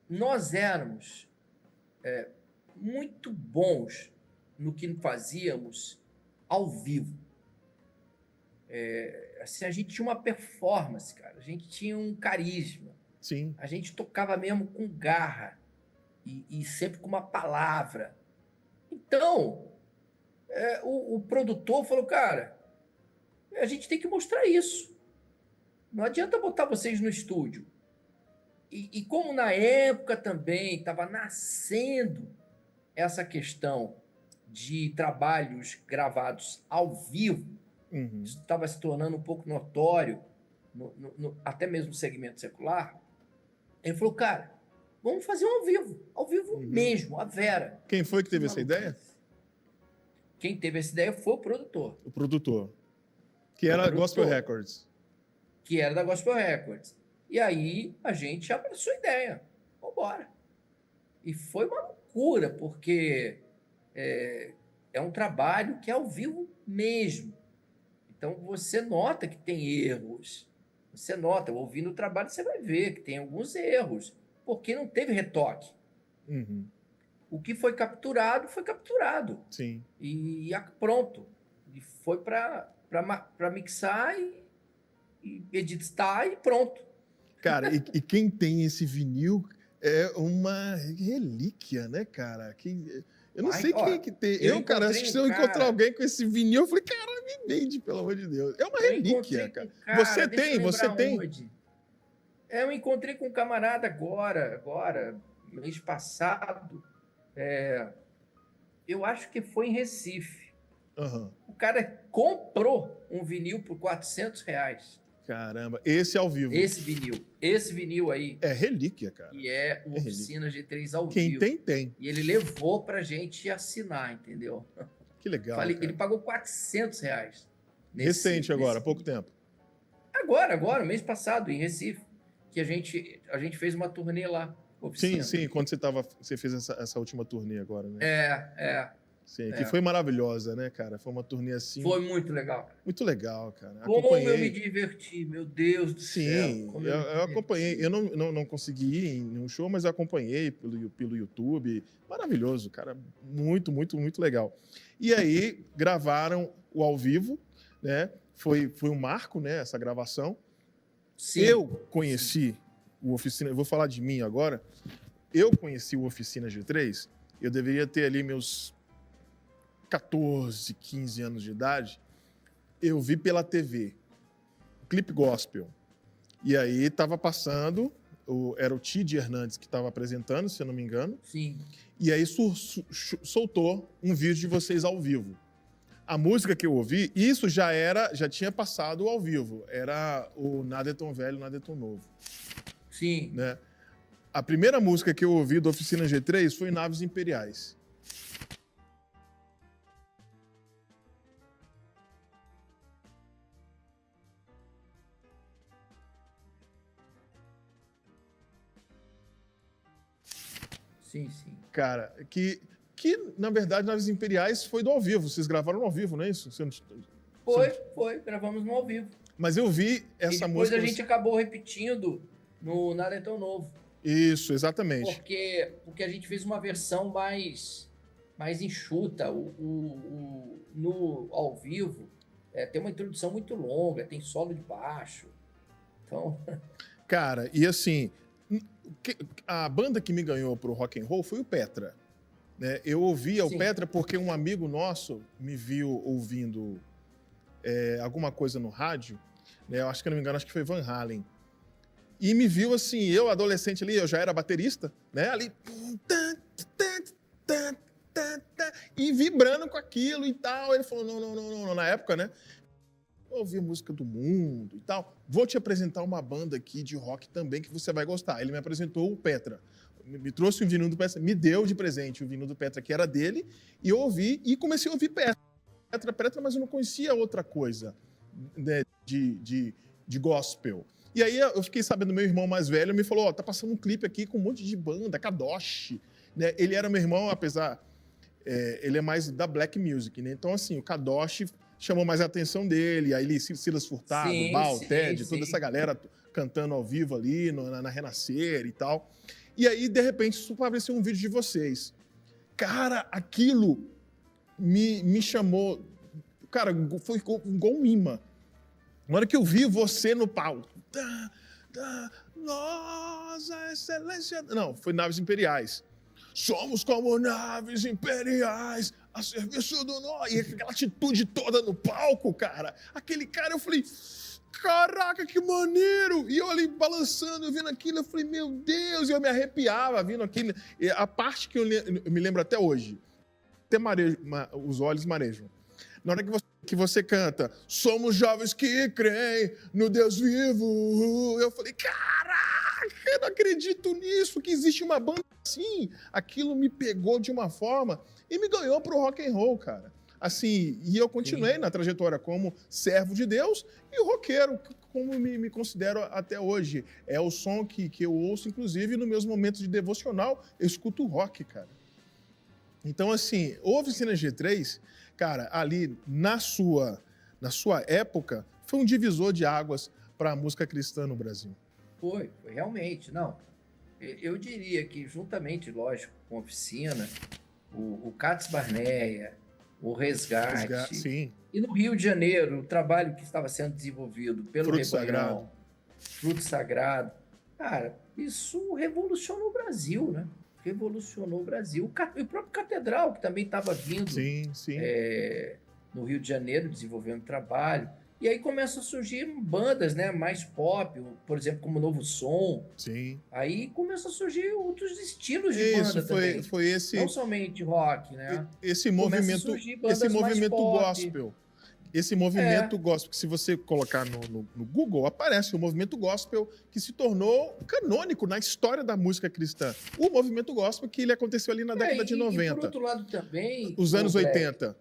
nós éramos muito bons no que fazíamos ao vivo. Assim, a gente tinha uma performance, cara, a gente tinha um carisma. Sim. A gente tocava mesmo com garra e sempre com uma palavra. Então, o produtor falou, cara, a gente tem que mostrar isso. Não adianta botar vocês no estúdio. E como na época também estava nascendo essa questão de trabalhos gravados ao vivo, isso estava se tornando um pouco notório, até mesmo no segmento secular, ele falou, cara, vamos fazer um ao vivo mesmo, a Vera. Quem foi que teve essa ideia? Quem teve essa ideia foi o produtor. O produtor. Que era a Gospel Records. Que era da Gospel Records. E aí a gente abraçou a ideia. Vamos embora. E foi uma loucura, porque é um trabalho que é ao vivo mesmo. Então você nota que tem erros. Você nota, ouvindo o trabalho, você vai ver que tem alguns erros, porque não teve retoque. O que foi capturado, foi capturado. Sim. E pronto. E foi para mixar e editar e pronto. Cara, e quem tem esse vinil é uma relíquia, né, cara? Eu não sei quem que tem. Cara, acho que se eu encontrar alguém com esse vinil, eu falei, cara, me vende, pelo amor de Deus. É uma relíquia, cara. Você tem? Eu encontrei com um camarada agora, mês passado. Eu acho que foi em Recife. O cara comprou um vinil por R$400. Caramba, esse ao vivo. Esse vinil aí. É relíquia, cara. E é o Oficina G3 ao vivo. Quem tem. E ele levou pra gente assinar, entendeu? Que legal, cara. Ele pagou R$400. Recente agora, há pouco tempo. Agora, mês passado, em Recife, que a gente fez uma turnê lá. Oficina. Sim, quando você fez essa última turnê agora, né? Sim, que foi maravilhosa, né, cara? Foi uma turnê assim. Foi muito legal. Muito legal, cara. Como eu me diverti, meu Deus do céu. Sim, eu acompanhei. Eu não consegui ir em um show, mas eu acompanhei pelo YouTube. Maravilhoso, cara. Muito, muito, muito legal. E aí gravaram o ao vivo, né? Foi um marco, né? Essa gravação. Sim. Eu conheci o Oficina. Eu vou falar de mim agora. Eu conheci o Oficina G3. Eu deveria ter ali meus 14, 15 anos de idade. Eu vi pela TV. Clipe gospel. E aí estava passando, era o Tid Hernandes que estava apresentando, se eu não me engano. Sim. E aí soltou um vídeo de vocês ao vivo. A música que eu ouvi, isso já tinha passado ao vivo. Era o Nada é Tão Velho, Nada é Tão Novo. Sim. Né? A primeira música que eu ouvi da Oficina G3 foi Naves Imperiais. Sim, sim. Cara, que na verdade, Naves Imperiais foi do ao vivo. Vocês gravaram no ao vivo, não é isso? Foi. Gravamos no ao vivo. Mas eu vi essa música... Depois a gente acabou repetindo no Nada é Tão Novo. Isso, exatamente. Porque a gente fez uma versão mais enxuta. No ao vivo tem uma introdução muito longa, tem solo de baixo. Então... Cara, e assim... A banda que me ganhou pro rock and roll foi o Petra. Né? Eu ouvia o Petra porque um amigo nosso me viu ouvindo alguma coisa no rádio. Né? Eu acho que, não me engano, acho que foi Van Halen. E me viu assim, eu adolescente ali, eu já era baterista, né? Ali... E vibrando com aquilo e tal. Ele falou, não, na época, né? Eu ouvi música do mundo e tal. Vou te apresentar uma banda aqui de rock também que você vai gostar. Ele me apresentou o Petra. Me trouxe um vinil do Petra, me deu de presente o vinil do Petra, que era dele, e eu ouvi e comecei a ouvir Petra, mas eu não conhecia outra coisa, né, de gospel. E aí eu fiquei sabendo, meu irmão mais velho me falou, tá passando um clipe aqui com um monte de banda, Kadosh. Né? Ele era meu irmão, apesar... ele é mais da black music, né? Então, assim, o Kadosh chamou mais a atenção dele, aí ele, Silas Furtado, Bal, Ted, toda essa galera cantando ao vivo ali, na Renascer e tal. E aí, de repente, isso apareceu um vídeo de vocês. Cara, aquilo me chamou... Cara, foi igual um imã. Na hora que eu vi você no palco... Nossa excelência... Não, foi Naves Imperiais. Somos como naves imperiais a serviço do nós. E aquela atitude toda no palco, cara. Aquele cara, eu falei, caraca, que maneiro. E eu ali balançando, vendo aquilo, eu falei, meu Deus. E eu me arrepiava vendo aquilo. E a parte que eu me lembro até hoje, até os olhos marejam. Na hora que você canta, somos jovens que creem no Deus vivo. Eu falei, caraca, eu não acredito nisso, que existe uma banda assim. Aquilo me pegou de uma forma e me ganhou pro rock and roll, cara. Assim, e eu continuei na trajetória como servo de Deus e roqueiro, como me considero até hoje. É o som que eu ouço, inclusive, nos meus momentos de devocional, eu escuto rock, cara. Então, assim, o Oficina G3, cara, ali na sua época, foi um divisor de águas para a música cristã no Brasil. Foi realmente, não. Eu diria que, juntamente, lógico, com a Oficina, o Cats Barneia, o Resgate, sim. E no Rio de Janeiro, o trabalho que estava sendo desenvolvido pelo Rebanhão, Fruto Sagrado, cara, isso revolucionou o Brasil, né? Revolucionou o Brasil. O próprio Catedral, que também estava vindo no Rio de Janeiro, desenvolvendo trabalho. E aí começam a surgir bandas, né, mais pop, por exemplo, como Novo Som. Sim. Aí começam a surgir outros estilos de banda também. Foi esse... Não somente rock, né? Esse movimento gospel. Esse movimento gospel, que se você colocar no Google, aparece o movimento gospel que se tornou canônico na história da música cristã. O movimento gospel que ele aconteceu ali na década de 90. E por outro lado também... Os anos 80.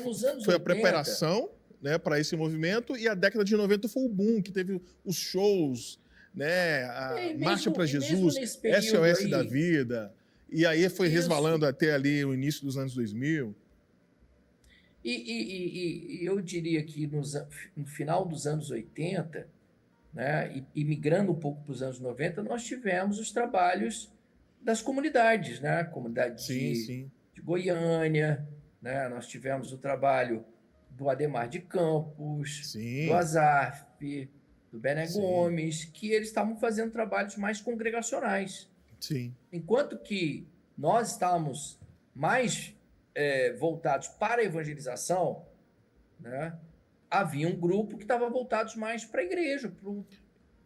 Nos anos foi 80, a preparação, né, para esse movimento, e a década de 90 foi o boom, que teve os shows, né, a Marcha para Jesus, SOS da Vida, E aí foi Isso. resvalando até ali o início dos anos 2000. E eu diria que no final dos anos 80, né, e migrando um pouco para os anos 90, nós tivemos os trabalhos das comunidades, né? A comunidade Sim. de Goiânia, né? Nós tivemos o trabalho do Adhemar de Campos, Sim. do Azaf, do Bené Sim. Gomes, que eles estavam fazendo trabalhos mais congregacionais. Sim. Enquanto que nós estávamos mais voltados para a evangelização, né? Havia um grupo que estava voltados mais para a igreja,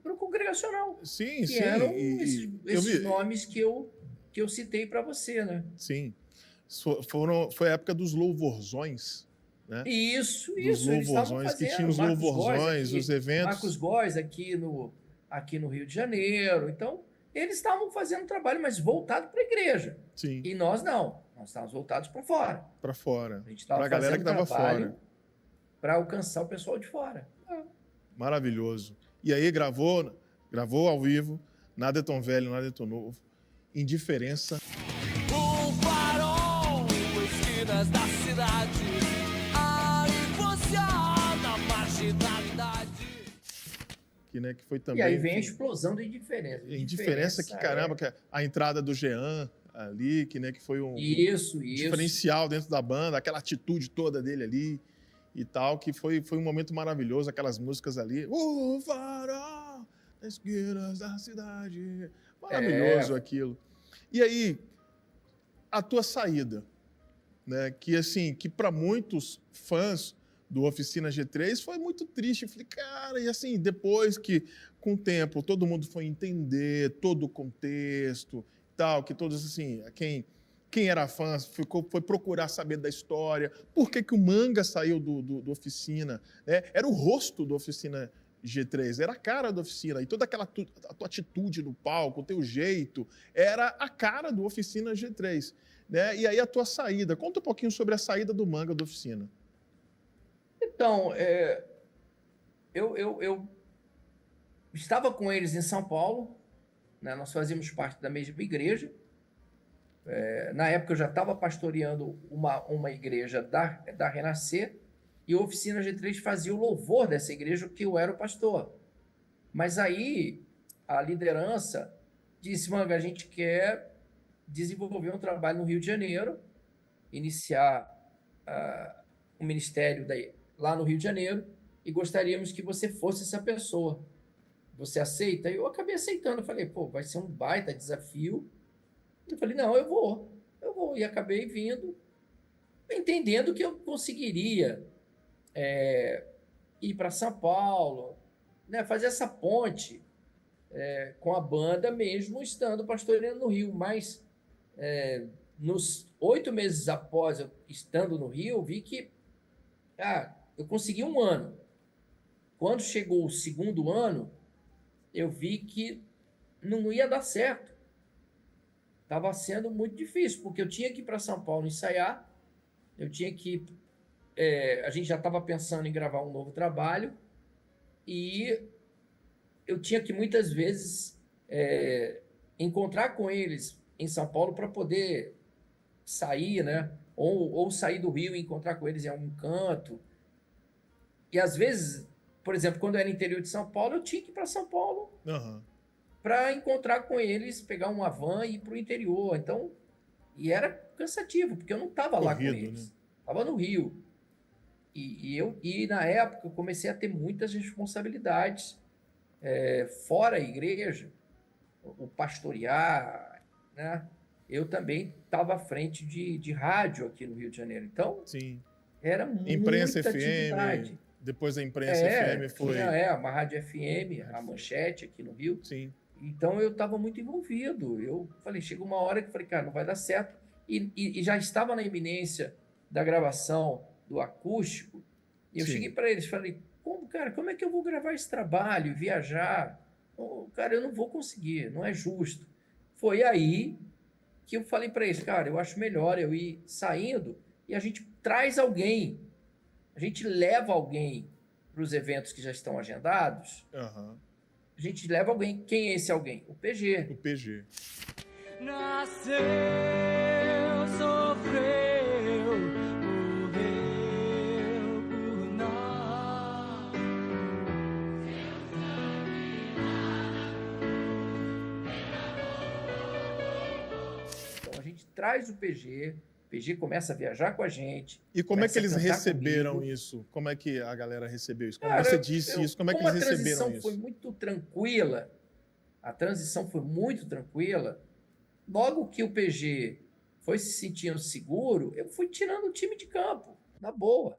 para o congregacional. Sim, que sim. eram E esses nomes que eu citei para você, né? Sim. Foi a época dos louvorzões, né? Isso. Dos Eles estavam louvorzões, que fazendo. tinha os Marcos Góes louvorzões, aqui, os eventos. Marcos Góes aqui no Rio de Janeiro. Então, eles estavam fazendo trabalho, mas voltado para a igreja. Sim. E nós não. Nós estávamos voltados para fora. Para fora. A gente estava Para a galera fazendo que estava trabalho fora. para alcançar o pessoal de fora. Maravilhoso. E aí gravou ao vivo, Nada é tão velho, nada é tão novo. Indiferença. Um farol, esquinas da cidade, a infância da marginalidade. Que foi também. E aí vem a explosão da indiferença. Indiferença que, caramba, que a entrada do Jean ali, que foi um diferencial dentro da banda, aquela atitude toda dele ali e tal, que foi um momento maravilhoso, aquelas músicas ali. O farol, nas esquinas da cidade. Maravilhoso aquilo. E aí, a tua saída, né? Que para muitos fãs do Oficina G3 foi muito triste. Eu falei, cara, e assim, depois que, com o tempo, todo mundo foi entender todo o contexto, tal, que todos, assim, quem era fã foi procurar saber da história, por que o Manga saiu do Oficina, né? Era o rosto do Oficina G3, era a cara da Oficina, e toda a tua atitude no palco, o teu jeito, era a cara do Oficina G3, né? E aí a tua saída, conta um pouquinho sobre a saída do Manga da Oficina. Então, eu estava com eles em São Paulo, né? Nós fazíamos parte da mesma igreja. Na época eu já estava pastoreando uma igreja da Renascer, e a Oficina G3 fazia o louvor dessa igreja, que eu era o pastor. Mas aí a liderança disse, Manga, a gente quer desenvolver um trabalho no Rio de Janeiro, iniciar um ministério lá no Rio de Janeiro, e gostaríamos que você fosse essa pessoa. Você aceita? Eu acabei aceitando. Eu falei, vai ser um baita desafio. Eu falei, não, eu vou. E acabei vindo, entendendo que eu conseguiria ir para São Paulo, né, fazer essa ponte com a banda, mesmo estando pastoreando no Rio. Mas nos 8 meses após eu estando no Rio, eu vi que eu consegui 1 ano. Quando chegou o 2º ano, eu vi que não ia dar certo. Estava sendo muito difícil, porque eu tinha que ir para São Paulo ensaiar, eu tinha que a gente já estava pensando em gravar um novo trabalho, e eu tinha que muitas vezes encontrar com eles em São Paulo para poder sair, né? Ou sair do Rio e encontrar com eles em algum canto. E às vezes, por exemplo, quando eu era interior de São Paulo, eu tinha que ir para São Paulo para encontrar com eles, pegar uma van e ir para o interior. Então, e era cansativo, porque eu não estava lá com eles. Estava no Rio. E na época eu comecei a ter muitas responsabilidades fora a igreja, o pastorear, né? Eu também estava à frente de rádio aqui no Rio de Janeiro. Então, era Imprensa muita FM, atividade. Depois da Imprensa FM foi... uma rádio FM, a Manchete aqui no Rio. Sim. Então, eu estava muito envolvido. Eu falei, chega uma hora que eu falei, cara, não vai dar certo. E já estava na iminência da gravação do acústico. E eu cheguei para eles e falei, como é que eu vou gravar esse trabalho, viajar? Cara, eu não vou conseguir, não é justo. Foi aí que eu falei para eles, cara, eu acho melhor eu ir saindo e a gente traz alguém, a gente leva alguém para os eventos que já estão agendados. A gente leva alguém. Quem é esse alguém? O PG. Nasceu, sofreu, morreu por nós. Então a gente traz o PG começa a viajar com a gente. E como é que eles começa a cantar receberam comigo. isso? Como é que a galera recebeu isso? Como Cara, você disse isso, como é que eles receberam a transição isso? foi muito tranquila, a transição foi muito tranquila, logo que o PG foi se sentindo seguro, eu fui tirando o time de campo, na boa.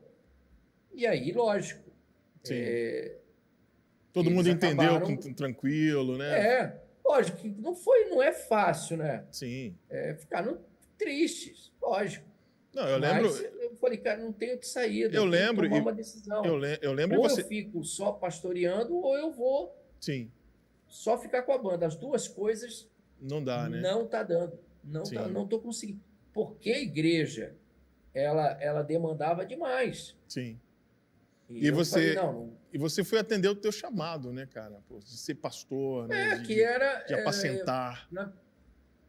E aí, lógico, Sim. Todo mundo entendeu acabaram... tranquilo, né? Lógico que não é fácil, né? Sim. Ficaram tristes, lógico. Não, eu lembro. Mas eu falei, cara, não tenho outra saída. Eu lembro. Tenho que tomar uma decisão. Eu lembro. Ou você... eu fico só pastoreando, ou eu vou Sim. só ficar com a banda. As duas coisas não dá, né? Não tá dando. Não tô conseguindo. Porque a igreja, ela demandava demais. Sim. E você, falei, e você foi atender o teu chamado, né, cara? Pô, de ser pastor, né? De apacentar.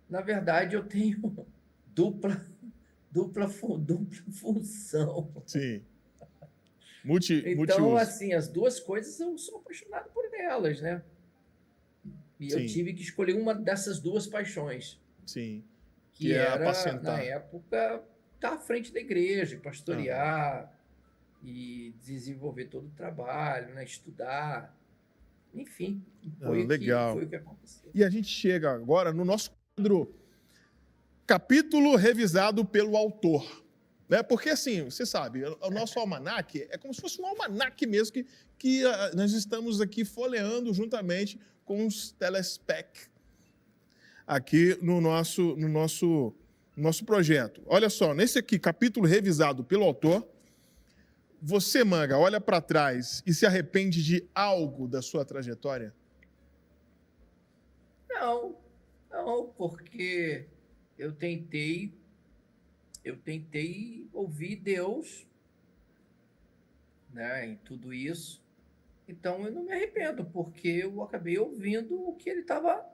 Na verdade, eu tenho dupla função. Sim. Então, assim, as duas coisas eu sou apaixonado por elas, né? E eu tive que escolher uma dessas duas paixões. Sim. Que era, na época, estar à frente da igreja, pastorear e desenvolver todo o trabalho, né? Estudar. Enfim, foi o que aconteceu. E a gente chega agora no nosso quadro Capítulo Revisado pelo Autor. Né? Porque, assim, você sabe, o nosso almanaque é como se fosse um almanaque mesmo que nós estamos aqui folheando juntamente com os telespec aqui no nosso projeto. Olha só, nesse aqui, capítulo revisado pelo autor, você, Manga, olha para trás e se arrepende de algo da sua trajetória? Não, porque eu tentei ouvir Deus, né, em tudo isso. Então, eu não me arrependo, porque eu acabei ouvindo o que ele estava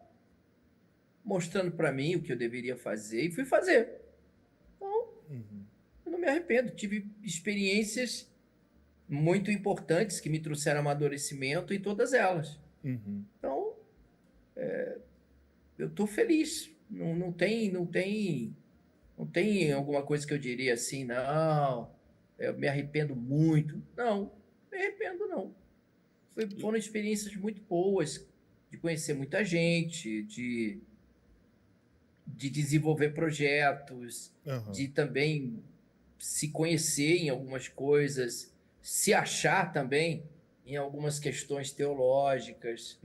mostrando para mim, o que eu deveria fazer, e fui fazer. Então, eu não me arrependo. Tive experiências muito importantes que me trouxeram amadurecimento em todas elas. Então, eu estou feliz. Não tem alguma coisa que eu diria assim, não, eu me arrependo muito. Não, me arrependo não. Foram experiências muito boas, de conhecer muita gente, de desenvolver projetos, de também se conhecer em algumas coisas, se achar também em algumas questões teológicas,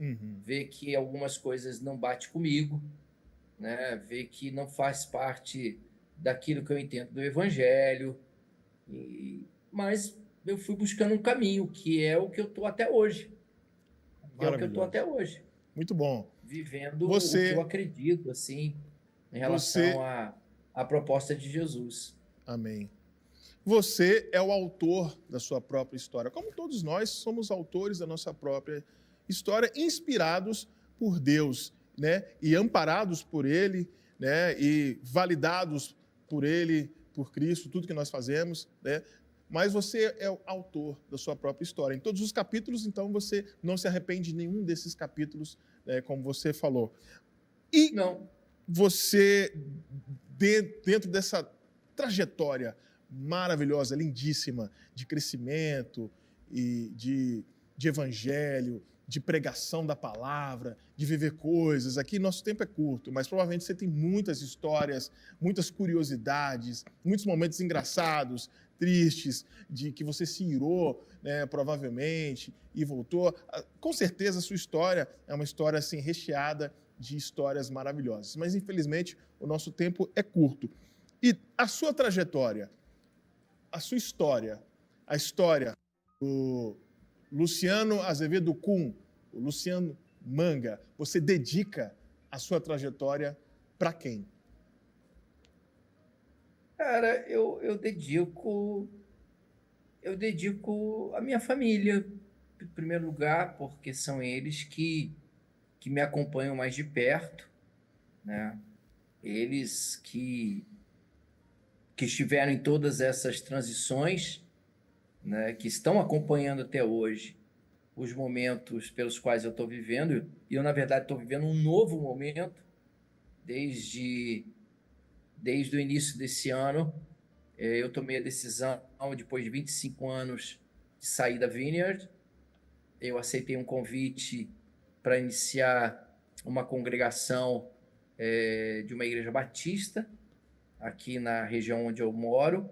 ver que algumas coisas não batem comigo, né? Ver que não faz parte daquilo que eu entendo do Evangelho, mas eu fui buscando um caminho, que é o que eu estou até hoje. Muito bom. Vivendo o que eu acredito, assim, em relação à proposta de Jesus. Amém. Você é o autor da sua própria história. Como todos nós somos autores da nossa própria história, inspirados por Deus, né? E amparados por Ele, né? E validados por Ele, por Cristo, tudo que nós fazemos, né? Mas você é o autor da sua própria história. Em todos os capítulos, então, você não se arrepende de nenhum desses capítulos, né, como você falou. E você, dentro dessa trajetória maravilhosa, lindíssima, de crescimento e de evangelho, de pregação da palavra, de viver coisas. Aqui nosso tempo é curto, mas provavelmente você tem muitas histórias, muitas curiosidades, muitos momentos engraçados, tristes, de que você se irou, né, provavelmente, e voltou. Com certeza a sua história é uma história assim, recheada de histórias maravilhosas. Mas, infelizmente, o nosso tempo é curto. E a sua trajetória, a sua história, a história do Luciano Azevedo Kuhn, o Luciano Manga, você dedica a sua trajetória para quem? Cara, eu dedico à minha família, em primeiro lugar, porque são eles que me acompanham mais de perto, né? eles que estiveram em todas essas transições, né, que estão acompanhando até hoje os momentos pelos quais eu estou vivendo, e eu, na verdade, estou vivendo um novo momento desde o início desse ano. Eu tomei a decisão, depois de 25 anos, de sair da Vineyard. Eu aceitei um convite para iniciar uma congregação de uma igreja batista, aqui na região onde eu moro.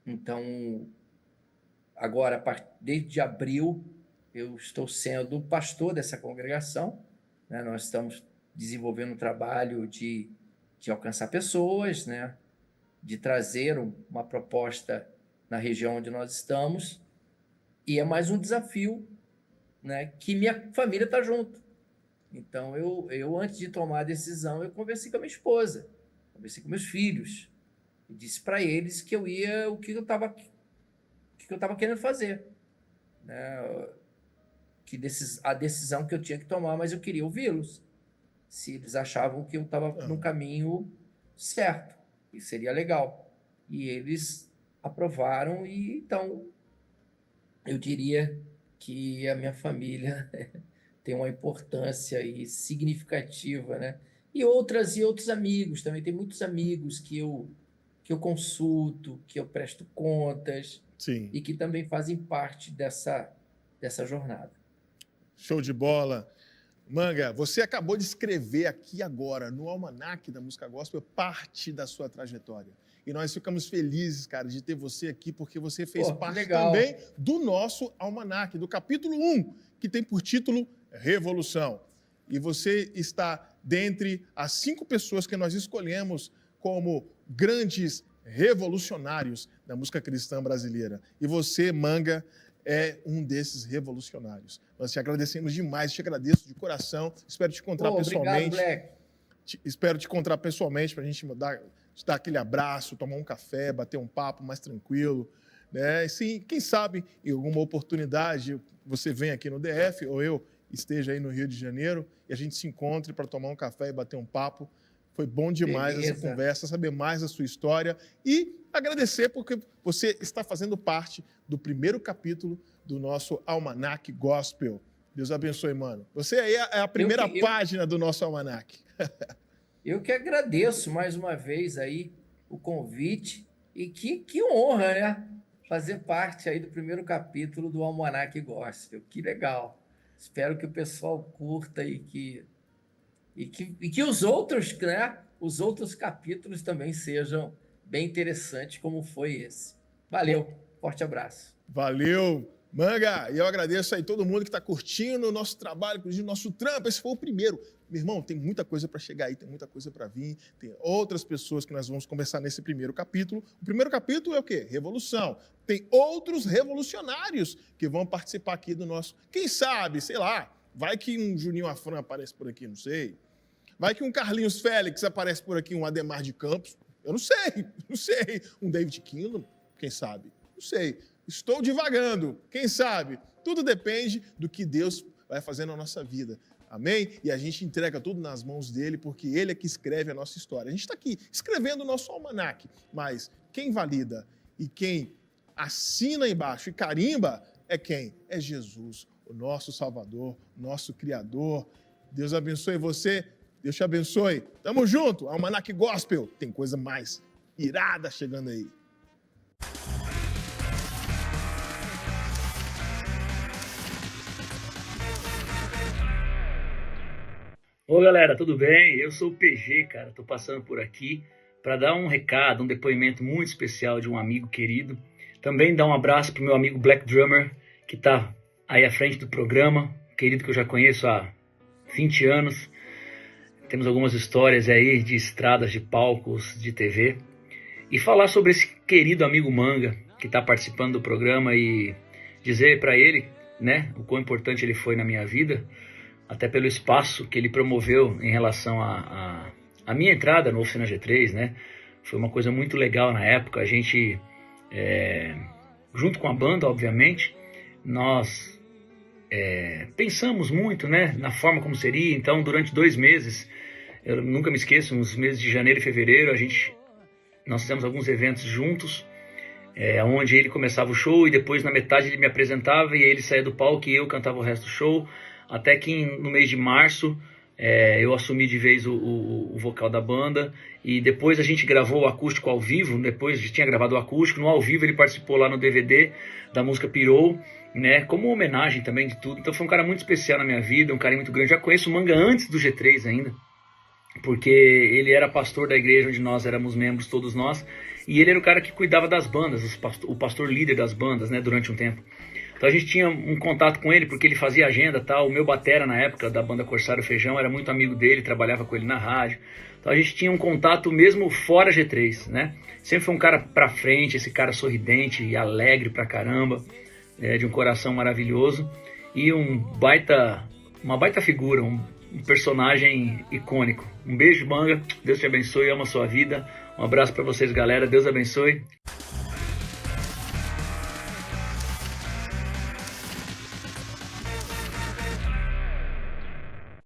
Então, agora, desde abril, eu estou sendo pastor dessa congregação, né? Nós estamos desenvolvendo um trabalho de alcançar pessoas, né? De trazer uma proposta na região onde nós estamos, e é mais um desafio, né? Que minha família está junto. Então, eu antes de tomar a decisão, eu conversei com a minha esposa, conversei com meus filhos, e disse para eles que eu ia, o que eu estava querendo fazer, né? A decisão que eu tinha que tomar, mas eu queria ouvi-los, se eles achavam que eu estava no caminho certo, e seria legal. E eles aprovaram, e então eu diria que a minha família tem uma importância aí significativa, né? E outros amigos também. Tem muitos amigos que eu consulto, que eu presto contas. Sim. E que também fazem parte dessa jornada. Show de bola. Manga, você acabou de escrever aqui agora, no Almanaque da Música Gospel, parte da sua trajetória. E nós ficamos felizes, cara, de ter você aqui, porque você fez parte também do nosso Almanaque, do capítulo 1, que tem por título Revolução. E você está dentre as 5 pessoas que nós escolhemos como grandes revolucionários da música cristã brasileira. E você, Manga, é um desses revolucionários. Nós te agradecemos demais, te agradeço de coração. Espero te encontrar pessoalmente. Obrigado, Black. Espero te encontrar pessoalmente para a gente te dar aquele abraço, tomar um café, bater um papo mais tranquilo, né? E sim, quem sabe, em alguma oportunidade, você vem aqui no DF ou eu esteja aí no Rio de Janeiro e a gente se encontre para tomar um café e bater um papo. Foi bom demais essa conversa, saber mais da sua história e agradecer porque você está fazendo parte do primeiro capítulo do nosso Almanaque Gospel. Deus abençoe, mano. Você aí é a primeira página do nosso Almanaque. Eu que agradeço mais uma vez aí o convite e que honra, né? Fazer parte aí do primeiro capítulo do Almanaque Gospel. Que legal. Espero que o pessoal curta e que os outros, né? Os outros capítulos também sejam bem interessantes, como foi esse. Valeu, forte abraço. Valeu, Manga. E eu agradeço aí todo mundo que está curtindo o nosso trabalho, curtindo o nosso trampo. Esse foi o primeiro. Meu irmão, tem muita coisa para chegar aí, tem muita coisa para vir. Tem outras pessoas que nós vamos conversar nesse primeiro capítulo. O primeiro capítulo é o quê? Revolução. Tem outros revolucionários que vão participar aqui do nosso... Quem sabe, sei lá, vai que um Juninho Afran aparece por aqui, não sei. Vai que um Carlinhos Félix aparece por aqui, um Ademar de Campos. Eu não sei. Um David Kingdom, quem sabe? Não sei. Estou divagando, quem sabe? Tudo depende do que Deus vai fazer na nossa vida. Amém? E a gente entrega tudo nas mãos dele, porque ele é que escreve a nossa história. A gente está aqui escrevendo o nosso almanaque, mas quem valida e quem assina embaixo e carimba é quem? É Jesus, o nosso Salvador, nosso Criador. Deus abençoe você. Deus te abençoe. Tamo junto. Almanaque Gospel. Tem coisa mais irada chegando aí. Ô galera, tudo bem? Eu sou o PG, cara. Tô passando por aqui para dar um recado, um depoimento muito especial de um amigo querido. Também dar um abraço pro meu amigo Black Drummer, que tá aí à frente do programa. Querido que eu já conheço há 20 anos. Temos algumas histórias aí de estradas, de palcos, de TV. E falar sobre esse querido amigo Manga, que está participando do programa, e dizer para ele, né, o quão importante ele foi na minha vida, até pelo espaço que ele promoveu em relação à minha entrada no Oficina G3, né? Foi uma coisa muito legal na época. A gente, junto com a banda, obviamente, nós pensamos muito, né, na forma como seria. Então, durante 2 meses, Eu nunca me esqueço, nos meses de janeiro e fevereiro, nós fizemos alguns eventos juntos, onde ele começava o show e depois na metade ele me apresentava e ele saía do palco e eu cantava o resto do show, até que no mês de março eu assumi de vez o vocal da banda e depois a gente gravou o acústico ao vivo, depois tinha gravado o acústico, no ao vivo ele participou lá no DVD da música Pirou, né, como homenagem também de tudo. Então foi um cara muito especial na minha vida, um carinho muito grande. Já conheço o Manga antes do G3 ainda, porque ele era pastor da igreja onde nós éramos membros, todos nós, e ele era o cara que cuidava das bandas, o pastor líder das bandas, né, durante um tempo. Então a gente tinha um contato com ele porque ele fazia agenda, tal. O meu batera na época da banda Corsário Feijão era muito amigo dele, trabalhava com ele na rádio. Então a gente tinha um contato mesmo fora G3, né? Sempre foi um cara pra frente, esse cara sorridente e alegre pra caramba, de um coração maravilhoso e uma baita figura, um personagem icônico. Um beijo, Manga, Deus te abençoe, ama a sua vida. Um abraço pra vocês, galera, Deus abençoe.